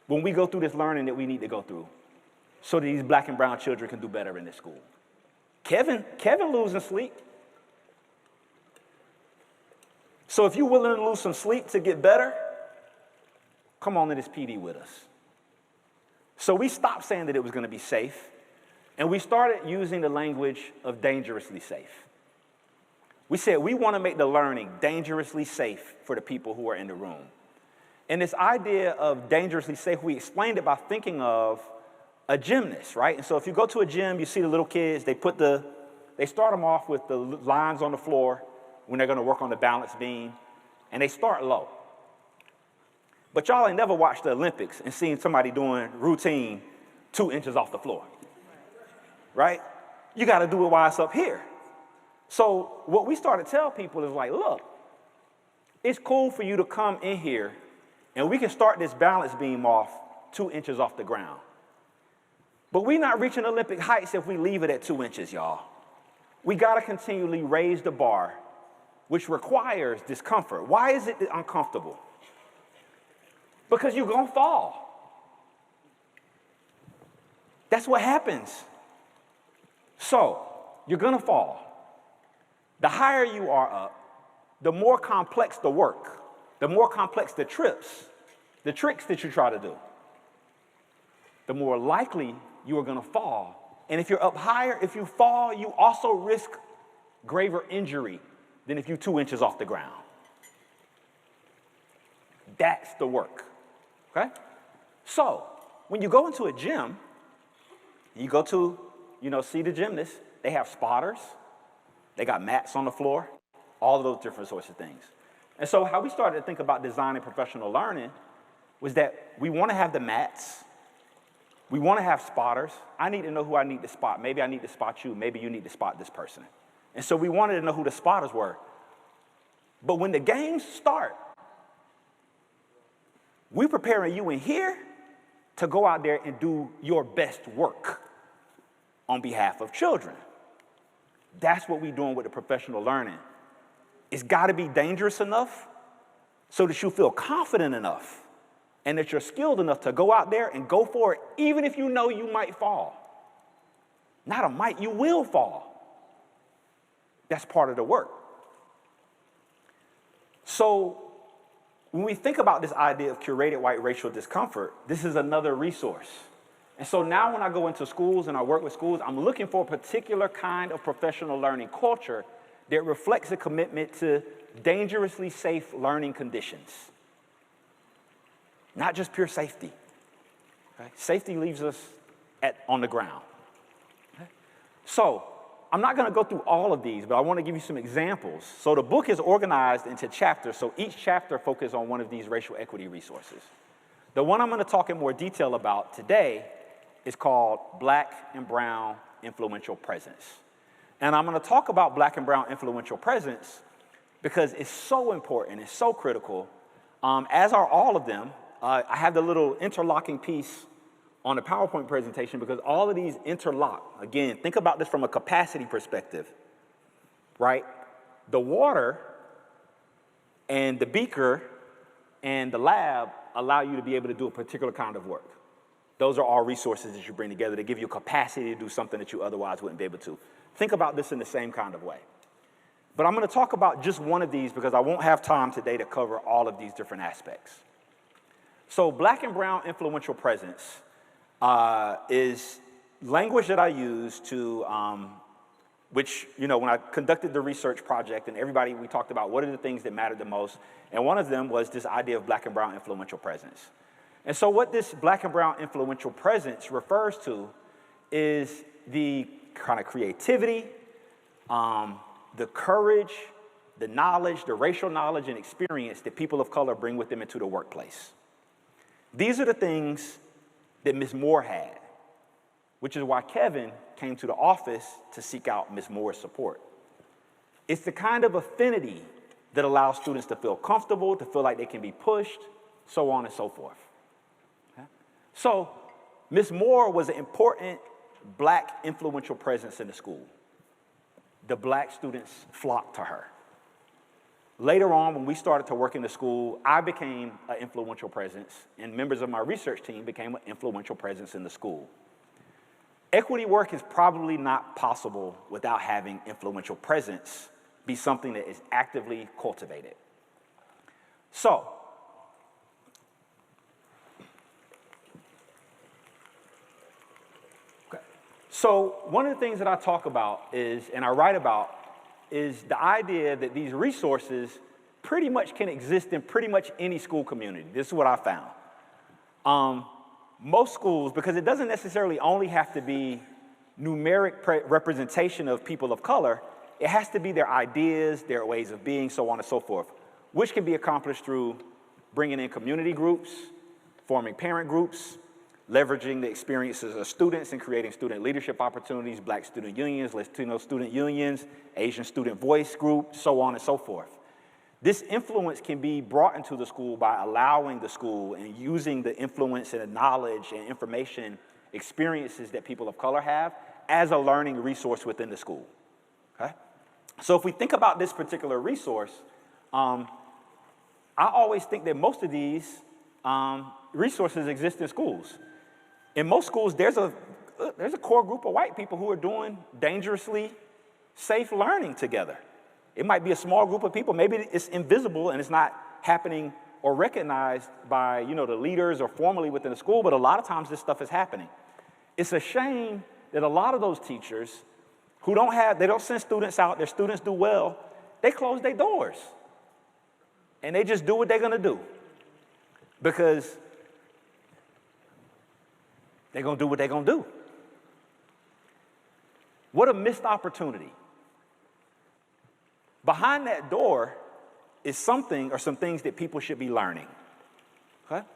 when we go through this learning that we need to go through so that these Black and brown children can do better in this school. Kevin losing sleep. So if you're willing to lose some sleep to get better, come on to this PD with us. So we stopped saying that it was going to be safe, and we started using the language of dangerously safe. We said we want to make the learning dangerously safe for the people who are in the room. And this idea of dangerously safe, we explained it by thinking of a gymnast, right? And so if you go to a gym, you see the little kids, they start them off with the lines on the floor when they're going to work on the balance beam, and they start low. But y'all ain't never watched the Olympics and seen somebody doing routine 2 inches off the floor, right? You got to do it while it's up here. So what we started to tell people is like, look, it's cool for you to come in here and we can start this balance beam off 2 inches off the ground. But we're not reaching Olympic heights if we leave it at 2 inches, y'all. We got to continually raise the bar, which requires discomfort. Why is it uncomfortable? Because you're going to fall. That's what happens. So, you're going to fall. The higher you are up, the more complex the work, the more complex the tricks that you try to do, the more likely you are going to fall. And if you're up higher, if you fall, you also risk graver injury than if you're 2 inches off the ground. That's the work, okay? So, when you go into a gym, you go to, see the gymnasts, they have spotters, they got mats on the floor, all of those different sorts of things. And so how we started to think about designing professional learning was that we want to have the mats, we want to have spotters. I need to know who I need to spot. Maybe I need to spot you, maybe you need to spot this person. And so we wanted to know who the spotters were. But when the games start, we're preparing you in here to go out there and do your best work on behalf of children. That's what we're doing with the professional learning. It's got to be dangerous enough so that you feel confident enough and that you're skilled enough to go out there and go for it, even if you know you might fall. Not a might, you will fall. That's part of the work. So when we think about this idea of curated white racial discomfort, this is another resource. And so now when I go into schools and I work with schools, I'm looking for a particular kind of professional learning culture that reflects a commitment to dangerously safe learning conditions. Not just pure safety. Okay? Safety leaves us on the ground. Okay? So I'm not going to go through all of these, but I want to give you some examples. So the book is organized into chapters, so each chapter focuses on one of these racial equity resources. The one I'm going to talk in more detail about today is called Black and Brown Influential Presence. And I'm going to talk about Black and Brown influential presence because it's so important, it's so critical, as are all of them. I have the little interlocking piece on the PowerPoint presentation because all of these interlock. Again, think about this from a capacity perspective, right? The water and the beaker and the lab allow you to be able to do a particular kind of work. Those are all resources that you bring together to give you capacity to do something that you otherwise wouldn't be able to. Think about this in the same kind of way. But I'm going to talk about just one of these because I won't have time today to cover all of these different aspects. So Black and Brown influential presence is language that I use to, which, when I conducted the research project and we talked about what are the things that mattered the most, and one of them was this idea of Black and Brown influential presence. And so what this Black and Brown influential presence refers to is the kind of creativity, the courage, the knowledge, the racial knowledge and experience that people of color bring with them into the workplace. These are the things that Ms. Moore had, which is why Kevin came to the office to seek out Ms. Moore's support. It's the kind of affinity that allows students to feel comfortable, to feel like they can be pushed, so on and so forth. Okay? So Ms. Moore was an important Black influential presence in the school. The Black students flocked to her. Later on, when we started to work in the school, I became an influential presence, and members of my research team became an influential presence in the school. Equity work is probably not possible without having influential presence be something that is actively cultivated. So, So one of the things that I talk about is, and I write about, is the idea that these resources pretty much can exist in pretty much any school community. This is what I found. Most schools, because it doesn't necessarily only have to be numeric representation of people of color, it has to be their ideas, their ways of being, so on and so forth, which can be accomplished through bringing in community groups, forming parent groups, leveraging the experiences of students and creating student leadership opportunities, Black student unions, Latino student unions, Asian student voice groups, so on and so forth. This influence can be brought into the school by allowing the school and using the influence and the knowledge and information experiences that people of color have as a learning resource within the school, okay? So if we think about this particular resource, I always think that most of these resources exist in schools. In most schools, there's a core group of white people who are doing dangerously safe learning together. It might be a small group of people. Maybe it's invisible and it's not happening or recognized by, the leaders or formally within the school, but a lot of times this stuff is happening. It's a shame that a lot of those teachers who they don't send students out, their students do well, they close their doors. And they just do what they're gonna do. Because they're gonna do what they're gonna do. What a missed opportunity. Behind that door is something or some things that people should be learning, okay?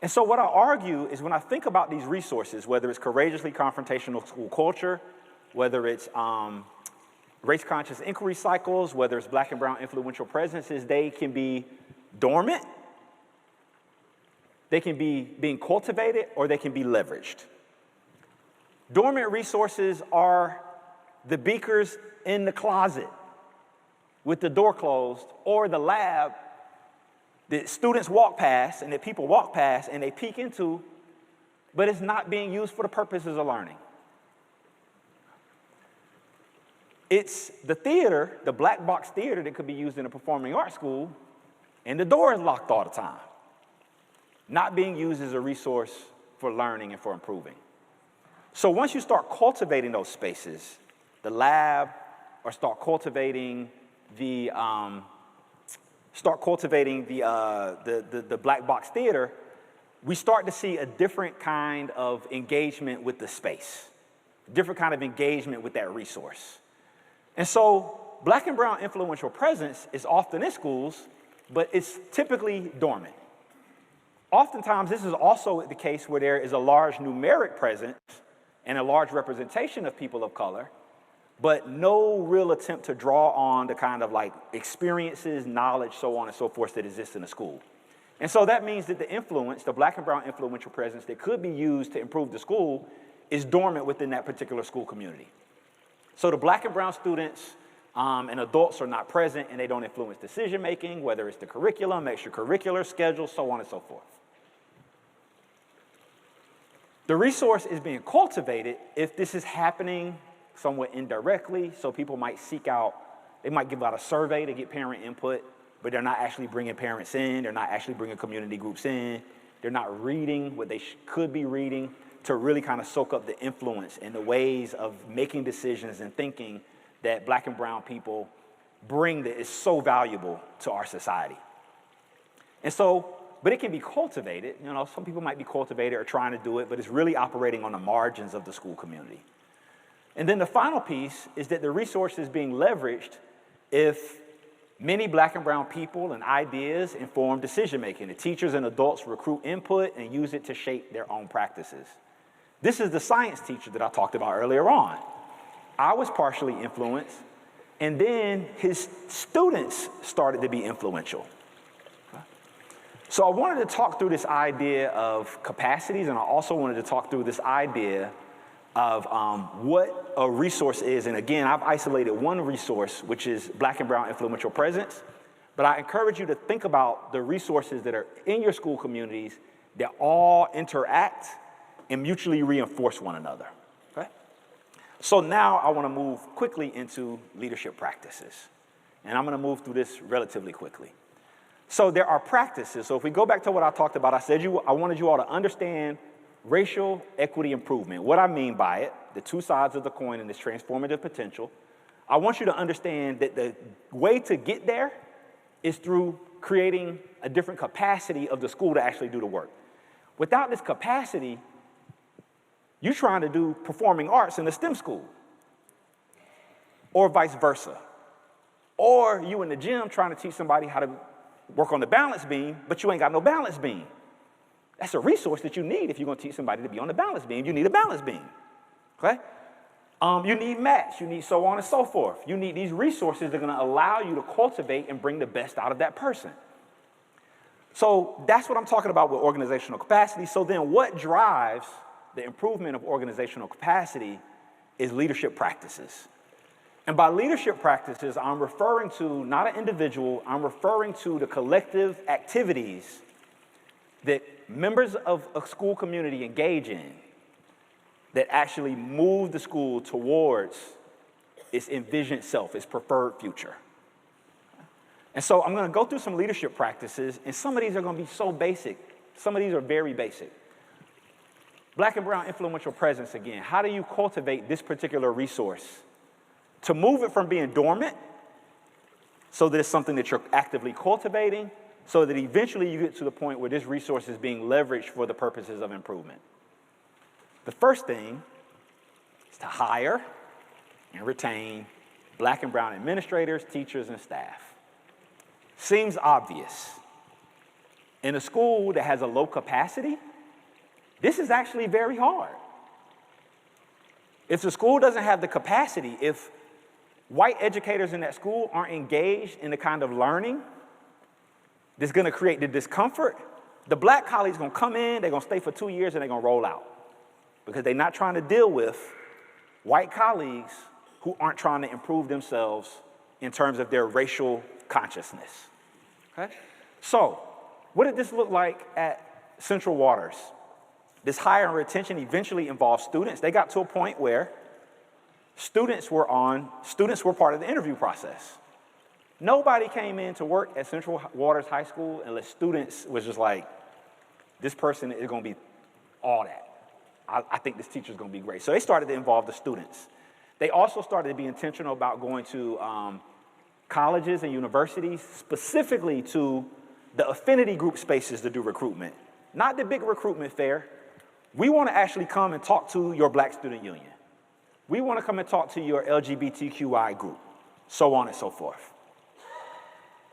And so what I argue is when I think about these resources, whether it's courageously confrontational school culture, whether it's race-conscious inquiry cycles, whether it's Black and brown influential presences, they can be dormant, they can be being cultivated, or they can be leveraged. Dormant resources are the beakers in the closet with the door closed, or the lab that students walk past and that people walk past and they peek into, but it's not being used for the purposes of learning. It's the theater, the black box theater that could be used in a performing arts school, and the door is locked all the time, not being used as a resource for learning and for improving. So once you start cultivating those spaces, the lab, or start cultivating the black box theater, we start to see a different kind of engagement with the space, different kind of engagement with that resource. And so Black and brown influential presence is often in schools, but it's typically dormant. Oftentimes, this is also the case where there is a large numeric presence and a large representation of people of color, but no real attempt to draw on the kind of experiences, knowledge, so on and so forth that exists in a school. And so that means that the influence, the Black and brown influential presence that could be used to improve the school is dormant within that particular school community. So the Black and brown students and adults are not present and they don't influence decision making, whether it's the curriculum, extracurricular schedule, so on and so forth. The resource is being cultivated if this is happening somewhat indirectly, so people might they might give out a survey to get parent input, but they're not actually bringing parents in, they're not actually bringing community groups in, they're not reading what they could be reading to really kind of soak up the influence and the ways of making decisions and thinking that Black and brown people bring that is so valuable to our society. And so, but it can be cultivated, some people might be cultivated or trying to do it, but it's really operating on the margins of the school community. And then the final piece is that the resource is being leveraged if many Black and brown people and ideas inform decision-making. The teachers and adults recruit input and use it to shape their own practices. This is the science teacher that I talked about earlier on. I was partially influenced, and then his students started to be influential. So I wanted to talk through this idea of capacities, and I also wanted to talk through this idea of what a resource is. And again, I've isolated one resource, which is Black and brown influential presence. But I encourage you to think about the resources that are in your school communities that all interact and mutually reinforce one another, okay? So now I want to move quickly into leadership practices. And I'm going to move through this relatively quickly. So there are practices. So if we go back to what I talked about, I wanted you all to understand racial equity improvement. What I mean by it, the two sides of the coin and this transformative potential, I want you to understand that the way to get there is through creating a different capacity of the school to actually do the work. Without this capacity, you're trying to do performing arts in a STEM school, or vice versa. Or you in the gym trying to teach somebody how to work on the balance beam, but you ain't got no balance beam. That's a resource that you need if you're gonna teach somebody to be on the balance beam. You need a balance beam, okay? You need mats, you need so on and so forth. You need these resources that are gonna allow you to cultivate and bring the best out of that person. So that's what I'm talking about with organizational capacity. So then what drives the improvement of organizational capacity is leadership practices. And by leadership practices, I'm referring to not an individual, I'm referring to the collective activities that members of a school community engage in that actually move the school towards its envisioned self, its preferred future. And so I'm gonna go through some leadership practices, and some of these are gonna be so basic. Some of these are very basic. Black and brown influential presence again. How do you cultivate this particular resource to move it from being dormant so that it's something that you're actively cultivating, so that eventually you get to the point where this resource is being leveraged for the purposes of improvement? The first thing is to hire and retain black and brown administrators, teachers, and staff. Seems obvious. In a school that has a low capacity, this is actually very hard. If the school doesn't have the capacity, if white educators in that school aren't engaged in the kind of learning that's gonna create the discomfort, the black colleagues gonna come in, they're gonna stay for 2 years, and they're gonna roll out because they're not trying to deal with white colleagues who aren't trying to improve themselves in terms of their racial consciousness, okay? So, what did this look like at Central Waters? This hire and retention eventually involved students. They got to a point where students were part of the interview process. Nobody came in to work at Central Waters High School unless students was just like, this person is gonna be all that. I think this teacher's gonna be great. So they started to involve the students. They also started to be intentional about going to colleges and universities, specifically to the affinity group spaces to do recruitment. Not the big recruitment fair. We want to actually come and talk to your Black Student Union. We want to come and talk to your LGBTQI group, so on and so forth.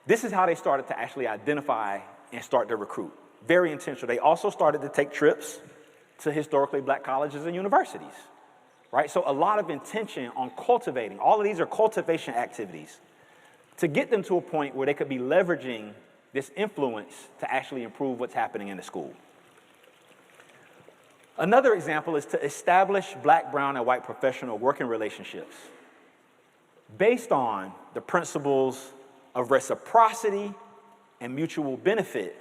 This is how they started to actually identify and start to recruit. Very intentional. They also started to take trips to historically black colleges and universities, right? So a lot of intention on cultivating. All of these are cultivation activities to get them to a point where they could be leveraging this influence to actually improve what's happening in the school. Another example is to establish black, brown, and white professional working relationships based on the principles of reciprocity and mutual benefit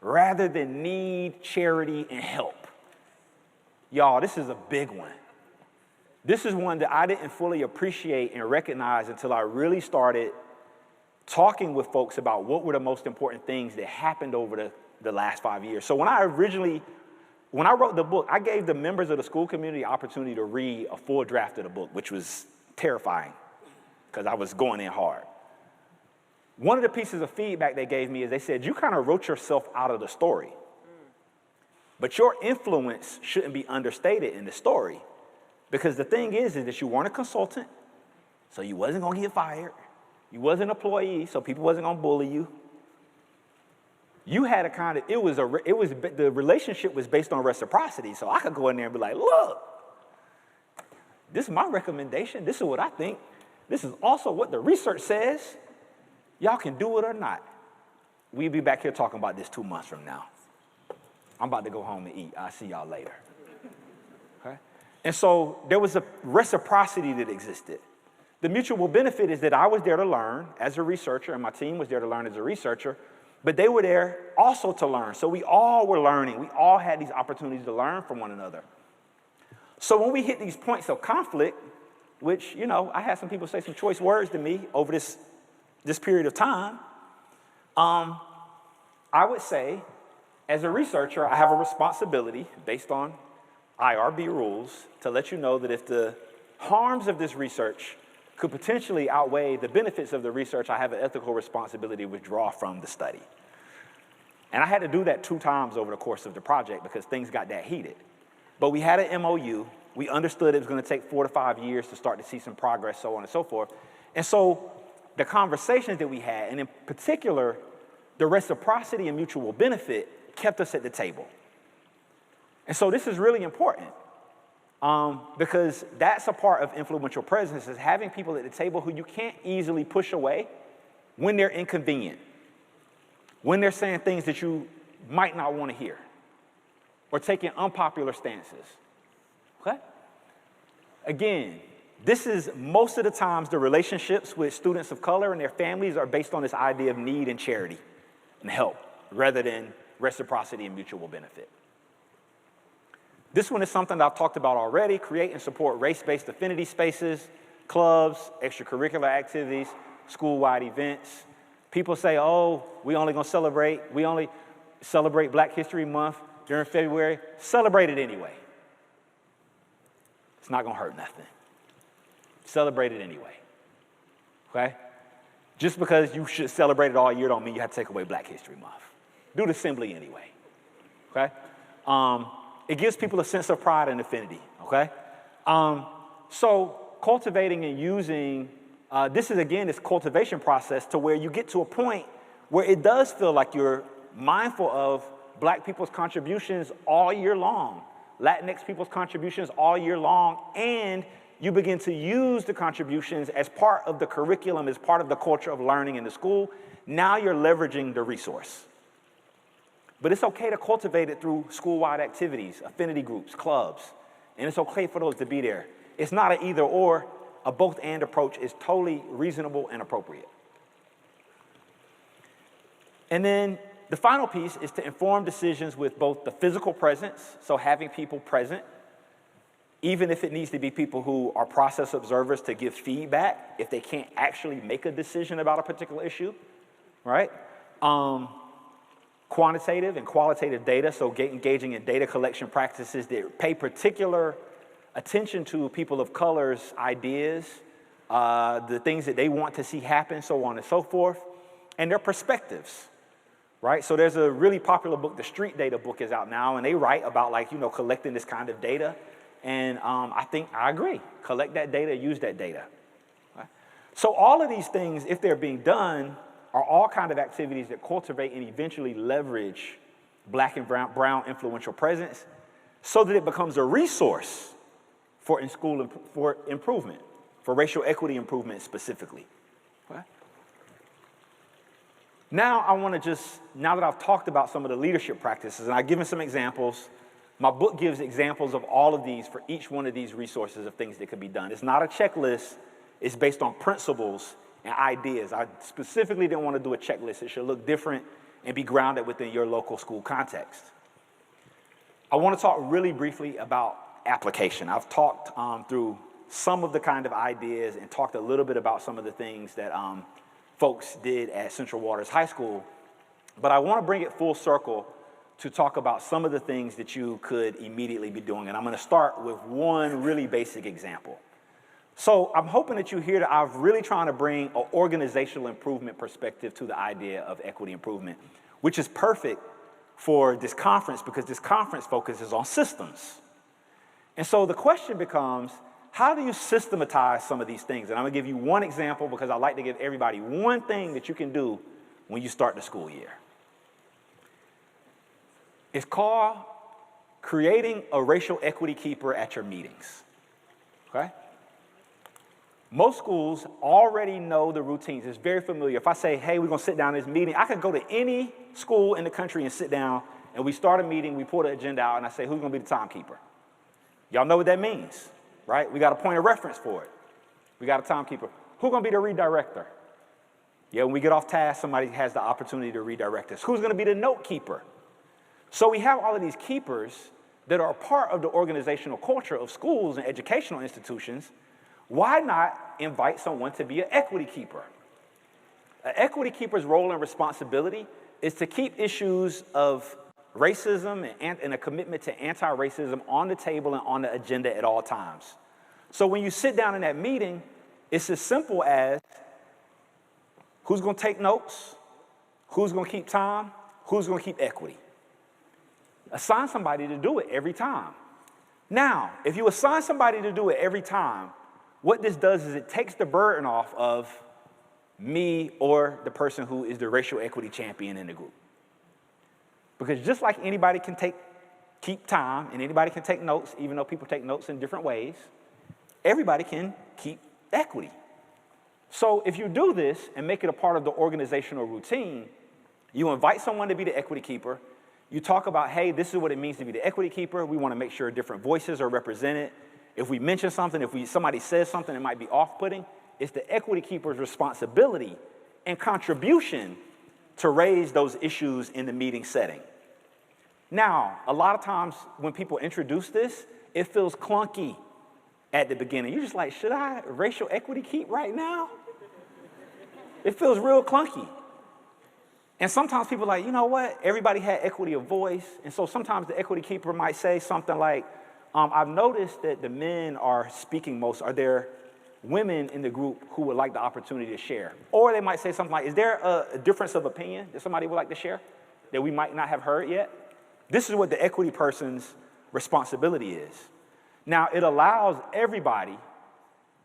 rather than need, charity, and help. Y'all, this is a big one. This is one that I didn't fully appreciate and recognize until I really started talking with folks about what were the most important things that happened over the last 5 years. So when I wrote the book, I gave the members of the school community the opportunity to read a full draft of the book, which was terrifying because I was going in hard. One of the pieces of feedback they gave me is they said, you kind of wrote yourself out of the story. But your influence shouldn't be understated in the story. Because the thing is that you weren't a consultant, so you wasn't gonna get fired. You wasn't an employee, so people wasn't gonna bully you. You had a kind of, the relationship was based on reciprocity, so I could go in there and be like, look, this is my recommendation, this is what I think. This is also what the research says. Y'all can do it or not. We'll be back here talking about this 2 months from now. I'm about to go home and eat. I'll see y'all later. Okay? And so there was a reciprocity that existed. The mutual benefit is that I was there to learn as a researcher, and my team was there to learn as a researcher, but they were there also to learn. So we all were learning. We all had these opportunities to learn from one another. So when we hit these points of conflict, which, you know, I had some people say some choice words to me over this period of time, I would say As a researcher, I have a responsibility based on IRB rules to let you know that if the harms of this research could potentially outweigh the benefits of the research, I have an ethical responsibility to withdraw from the study. And I had to do that 2 times over the course of the project because things got that heated. But we had an MOU. We understood it was going to take 4 to 5 years to start to see some progress, so on and so forth. And so the conversations that we had, and in particular, the reciprocity and mutual benefit, kept us at the table. And so this is really important because that's a part of influential presence, is having people at the table who you can't easily push away when they're inconvenient, when they're saying things that you might not want to hear, or taking unpopular stances, okay? Again, this is most of the times the relationships with students of color and their families are based on this idea of need and charity and help, rather than reciprocity and mutual benefit. This one is something that I've talked about already: create and support race-based affinity spaces, clubs, extracurricular activities, school-wide events. People say, oh, we only celebrate Black History Month during February. Celebrate it anyway. It's not gonna hurt nothing. Celebrate it anyway, okay? Just because you should celebrate it all year don't mean you have to take away Black History Month. Do the assembly anyway, okay? It gives people a sense of pride and affinity, okay? So cultivating and using, this is again this cultivation process to where you get to a point where it does feel like you're mindful of Black people's contributions all year long, Latinx people's contributions all year long, and you begin to use the contributions as part of the curriculum, as part of the culture of learning in the school. Now you're leveraging the resource. But it's okay to cultivate it through school-wide activities, affinity groups, clubs, and it's okay for those to be there. It's not an either or, a both-and approach is totally reasonable and appropriate. And then the final piece is to inform decisions with both the physical presence, so having people present, even if it needs to be people who are process observers to give feedback if they can't actually make a decision about a particular issue, right? Quantitative and qualitative data, so engaging in data collection practices that pay particular attention to people of color's ideas, the things that they want to see happen, so on and so forth, and their perspectives, right? So there's a really popular book, the Street Data book is out now, and they write about collecting this kind of data, and I agree, collect that data, use that data. Right? So all of these things, if they're being done, are all kind of activities that cultivate and eventually leverage Black and brown influential presence so that it becomes a resource for for improvement, for racial equity improvement specifically. Okay? Now I want to now that I've talked about some of the leadership practices and I've given some examples, my book gives examples of all of these for each one of these resources of things that could be done. It's not a checklist, it's based on principles and ideas. I specifically didn't want to do a checklist. It should look different and be grounded within your local school context. I want to talk really briefly about application. I've talked through some of the kind of ideas and talked a little bit about some of the things that folks did at Central Waters High School, but I want to bring it full circle to talk about some of the things that you could immediately be doing. And I'm going to start with one really basic example. So I'm hoping that you hear that I'm really trying to bring an organizational improvement perspective to the idea of equity improvement, which is perfect for this conference because this conference focuses on systems. And so the question becomes, how do you systematize some of these things? And I'm gonna give you one example because I like to give everybody one thing that you can do when you start the school year. It's called creating a racial equity keeper at your meetings, okay? Most schools already know the routines. It's very familiar. If I say, hey, we're gonna sit down in this meeting, I could go to any school in the country and sit down, and we start a meeting, we pull the agenda out, and I say, who's gonna be the timekeeper? Y'all know what that means, right? We got a point of reference for it. We got a timekeeper. Who's gonna be the redirector? Yeah, when we get off task, somebody has the opportunity to redirect us. Who's gonna be the note keeper? So we have all of these keepers that are a part of the organizational culture of schools and educational institutions. Why not invite someone to be an equity keeper? An equity keeper's role and responsibility is to keep issues of racism and a commitment to anti-racism on the table and on the agenda at all times. So when you sit down in that meeting, it's as simple as who's going to take notes, who's going to keep time, who's going to keep equity. Assign somebody to do it every time. Now, if you assign somebody to do it every time, what this does is it takes the burden off of me or the person who is the racial equity champion in the group. Because just like anybody can keep time and anybody can take notes, even though people take notes in different ways, everybody can keep equity. So if you do this and make it a part of the organizational routine, you invite someone to be the equity keeper. You talk about, hey, this is what it means to be the equity keeper. We want to make sure different voices are represented. If we mention something, if somebody says something that might be off-putting, it's the equity keeper's responsibility and contribution to raise those issues in the meeting setting. Now, a lot of times when people introduce this, it feels clunky at the beginning. You're just like, should I racial equity keep right now? It feels real clunky. And sometimes people are like, you know what? Everybody had equity of voice. And so sometimes the equity keeper might say something like, I've noticed that the men are speaking most. Are there women in the group who would like the opportunity to share? Or they might say something like, is there a difference of opinion that somebody would like to share that we might not have heard yet? This is what the equity person's responsibility is. Now, it allows everybody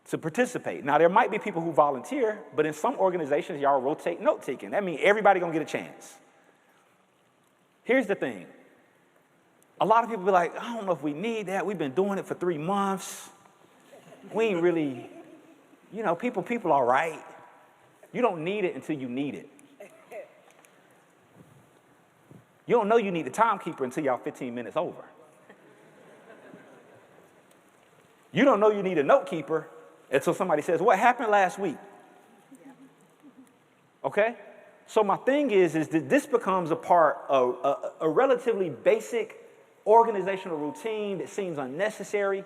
to participate. Now, there might be people who volunteer, but in some organizations, y'all rotate note-taking. That means everybody gonna get a chance. Here's the thing. A lot of people be like, I don't know if we need that. We've been doing it for 3 months. We ain't really, people all right. You don't need it until you need it. You don't know you need a timekeeper until y'all 15 minutes over. You don't know you need a note keeper until somebody says, what happened last week? Okay? So my thing is that this becomes a part of a relatively basic organizational routine that seems unnecessary,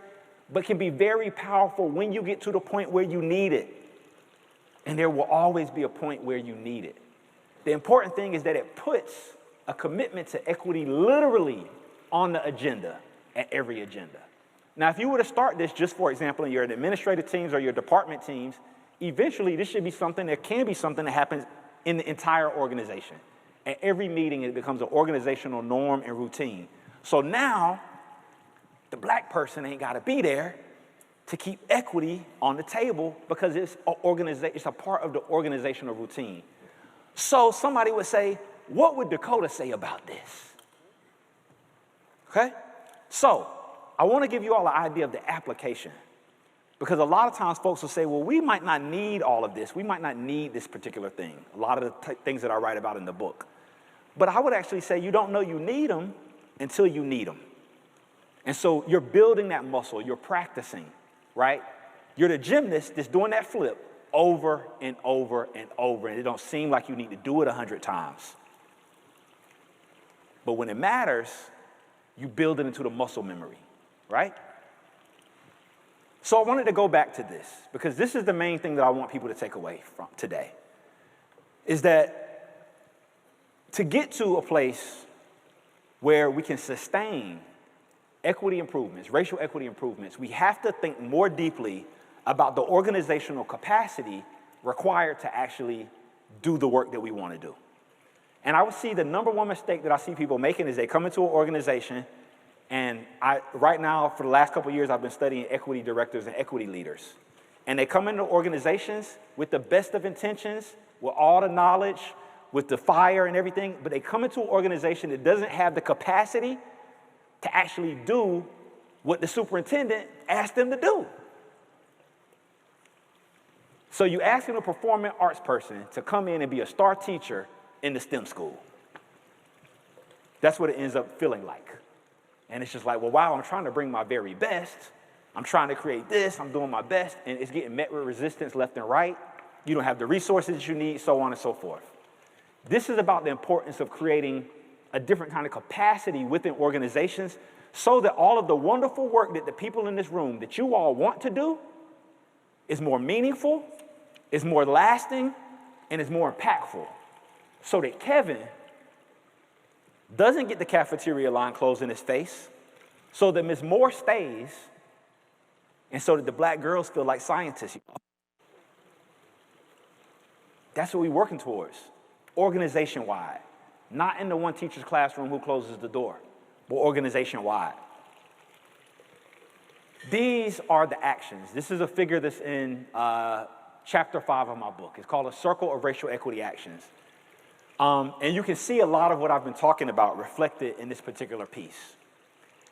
but can be very powerful when you get to the point where you need it. And there will always be a point where you need it. The important thing is that it puts a commitment to equity literally on the agenda at every agenda. Now, if you were to start this just, for example, in your administrative teams or your department teams, eventually this should be something that can be something that happens in the entire organization. At every meeting, it becomes an organizational norm and routine. So now, the black person ain't got to be there to keep equity on the table because it's a part of the organizational routine. So somebody would say, what would Decoteau say about this? Okay? So I want to give you all an idea of the application. Because a lot of times folks will say, well, we might not need all of this. We might not need this particular thing. A lot of the things that I write about in the book. But I would actually say you don't know you need them until you need them. And so you're building that muscle. You're practicing, right? You're the gymnast that's doing that flip over and over and over. And it don't seem like you need to do it 100 times. But when it matters, you build it into the muscle memory, right? So I wanted to go back to this because this is the main thing that I want people to take away from today, is that to get to a place where we can sustain equity improvements, racial equity improvements, we have to think more deeply about the organizational capacity required to actually do the work that we want to do. And I would see the number one mistake that I see people making is they come into an organization, and right now, for the last couple of years, I've been studying equity directors and equity leaders. And they come into organizations with the best of intentions, with all the knowledge, with the fire and everything, but they come into an organization that doesn't have the capacity to actually do what the superintendent asked them to do. So you ask a performing arts person to come in and be a star teacher in the STEM school. That's what it ends up feeling like. And it's just like, well, wow, I'm trying to bring my very best. I'm trying to create this. I'm doing my best. And it's getting met with resistance left and right. You don't have the resources that you need, so on and so forth. This is about the importance of creating a different kind of capacity within organizations so that all of the wonderful work that the people in this room that you all want to do is more meaningful, is more lasting, and is more impactful. So that Kevin doesn't get the cafeteria line closed in his face, so that Ms. Moore stays, and so that the black girls feel like scientists. That's what we're working towards, organization-wide. Not in the one teacher's classroom who closes the door, but organization-wide. These are the actions. This is a figure that's in chapter 5 of my book. It's called A Circle of Racial Equity Actions. And you can see a lot of what I've been talking about reflected in this particular piece.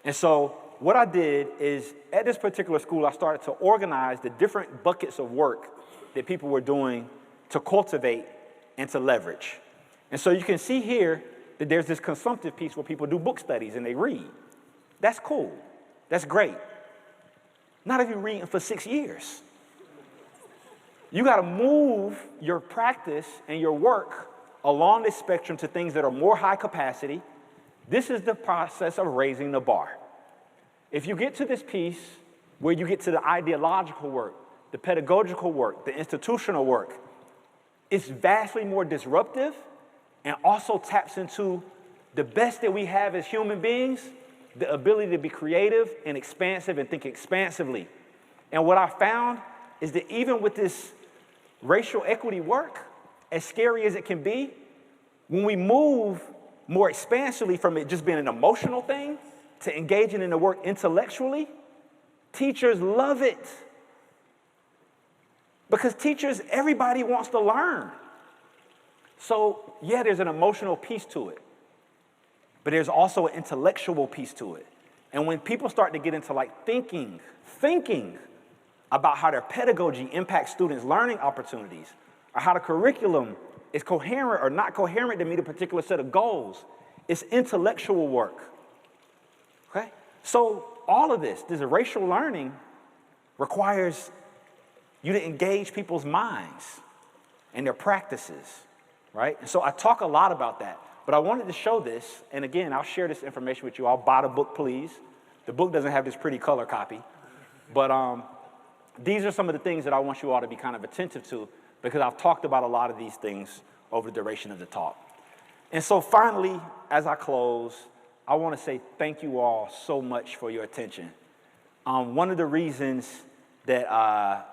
And so what I did is, at this particular school, I started to organize the different buckets of work that people were doing to cultivate and to leverage. And so you can see here that there's this consumptive piece where people do book studies and they read. That's cool. That's great. Not if you're reading for 6 years. You got to move your practice and your work along this spectrum to things that are more high capacity. This is the process of raising the bar. If you get to this piece where you get to the ideological work, the pedagogical work, the institutional work, it's vastly more disruptive and also taps into the best that we have as human beings, the ability to be creative and expansive and think expansively. And what I found is that even with this racial equity work, as scary as it can be, when we move more expansively from it just being an emotional thing to engaging in the work intellectually, teachers love it. Because teachers, everybody wants to learn. So yeah, there's an emotional piece to it, but there's also an intellectual piece to it. And when people start to get into like thinking about how their pedagogy impacts students' learning opportunities, or how the curriculum is coherent or not coherent to meet a particular set of goals, it's intellectual work, okay? So all of this racial learning requires you to engage people's minds and their practices, right? And so I talk a lot about that, but I wanted to show this, and again, I'll share this information with you. I'll buy the book, please. The book doesn't have this pretty color copy, but these are some of the things that I want you all to be kind of attentive to, because I've talked about a lot of these things over the duration of the talk. And so finally, as I close, I want to say thank you all so much for your attention. One of the reasons that I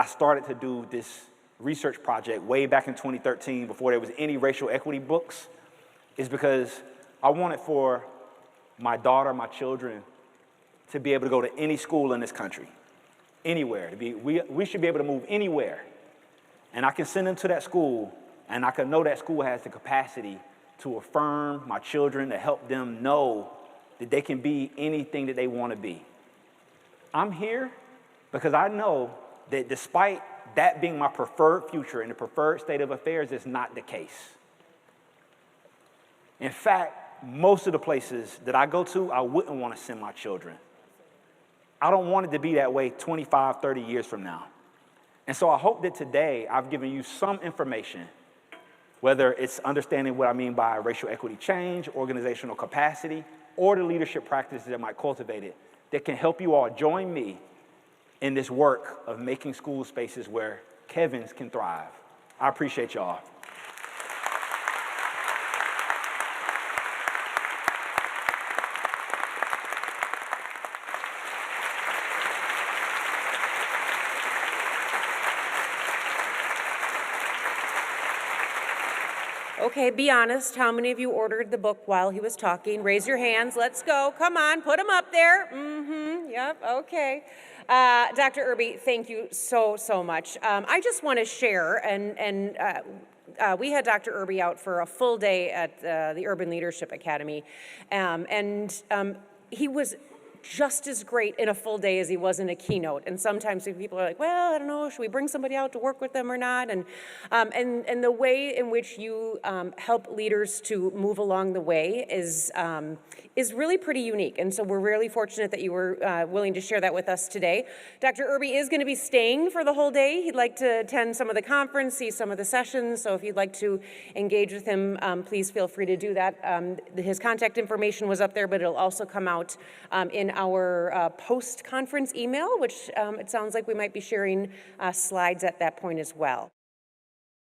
started to do this research project way back in 2013, before there was any racial equity books, is because I wanted for my daughter, my children, to be able to go to any school in this country, anywhere. We should be able to move anywhere. And I can send them to that school, and I can know that school has the capacity to affirm my children, to help them know that they can be anything that they want to be. I'm here because I know that despite that being my preferred future and the preferred state of affairs, is not the case. In fact, most of the places that I go to, I wouldn't want to send my children. I don't want it to be that way 25, 30 years from now. And so I hope that today I've given you some information, whether it's understanding what I mean by racial equity change, organizational capacity, or the leadership practices that might cultivate it, that can help you all join me in this work of making school spaces where Kevins can thrive. I appreciate y'all. Okay, be honest. How many of you ordered the book while he was talking? Raise your hands. Let's go. Come on, put them up there. Yep, okay. Dr. Irby, thank you so much. I just want to share, and we had Dr. Irby out for a full day at the Urban Leadership Academy, and he was just as great in a full day as he was in a keynote. And sometimes people are like, well, I don't know, should we bring somebody out to work with them or not? And the way in which you help leaders to move along the way is really pretty unique. And so we're really fortunate that you were willing to share that with us today. Dr. Irby is going to be staying for the whole day. He'd like to attend some of the conference, see some of the sessions. So if you'd like to engage with him, please feel free to do that. His contact information was up there, but it'll also come out in our post-conference email, which it sounds like we might be sharing slides at that point as well.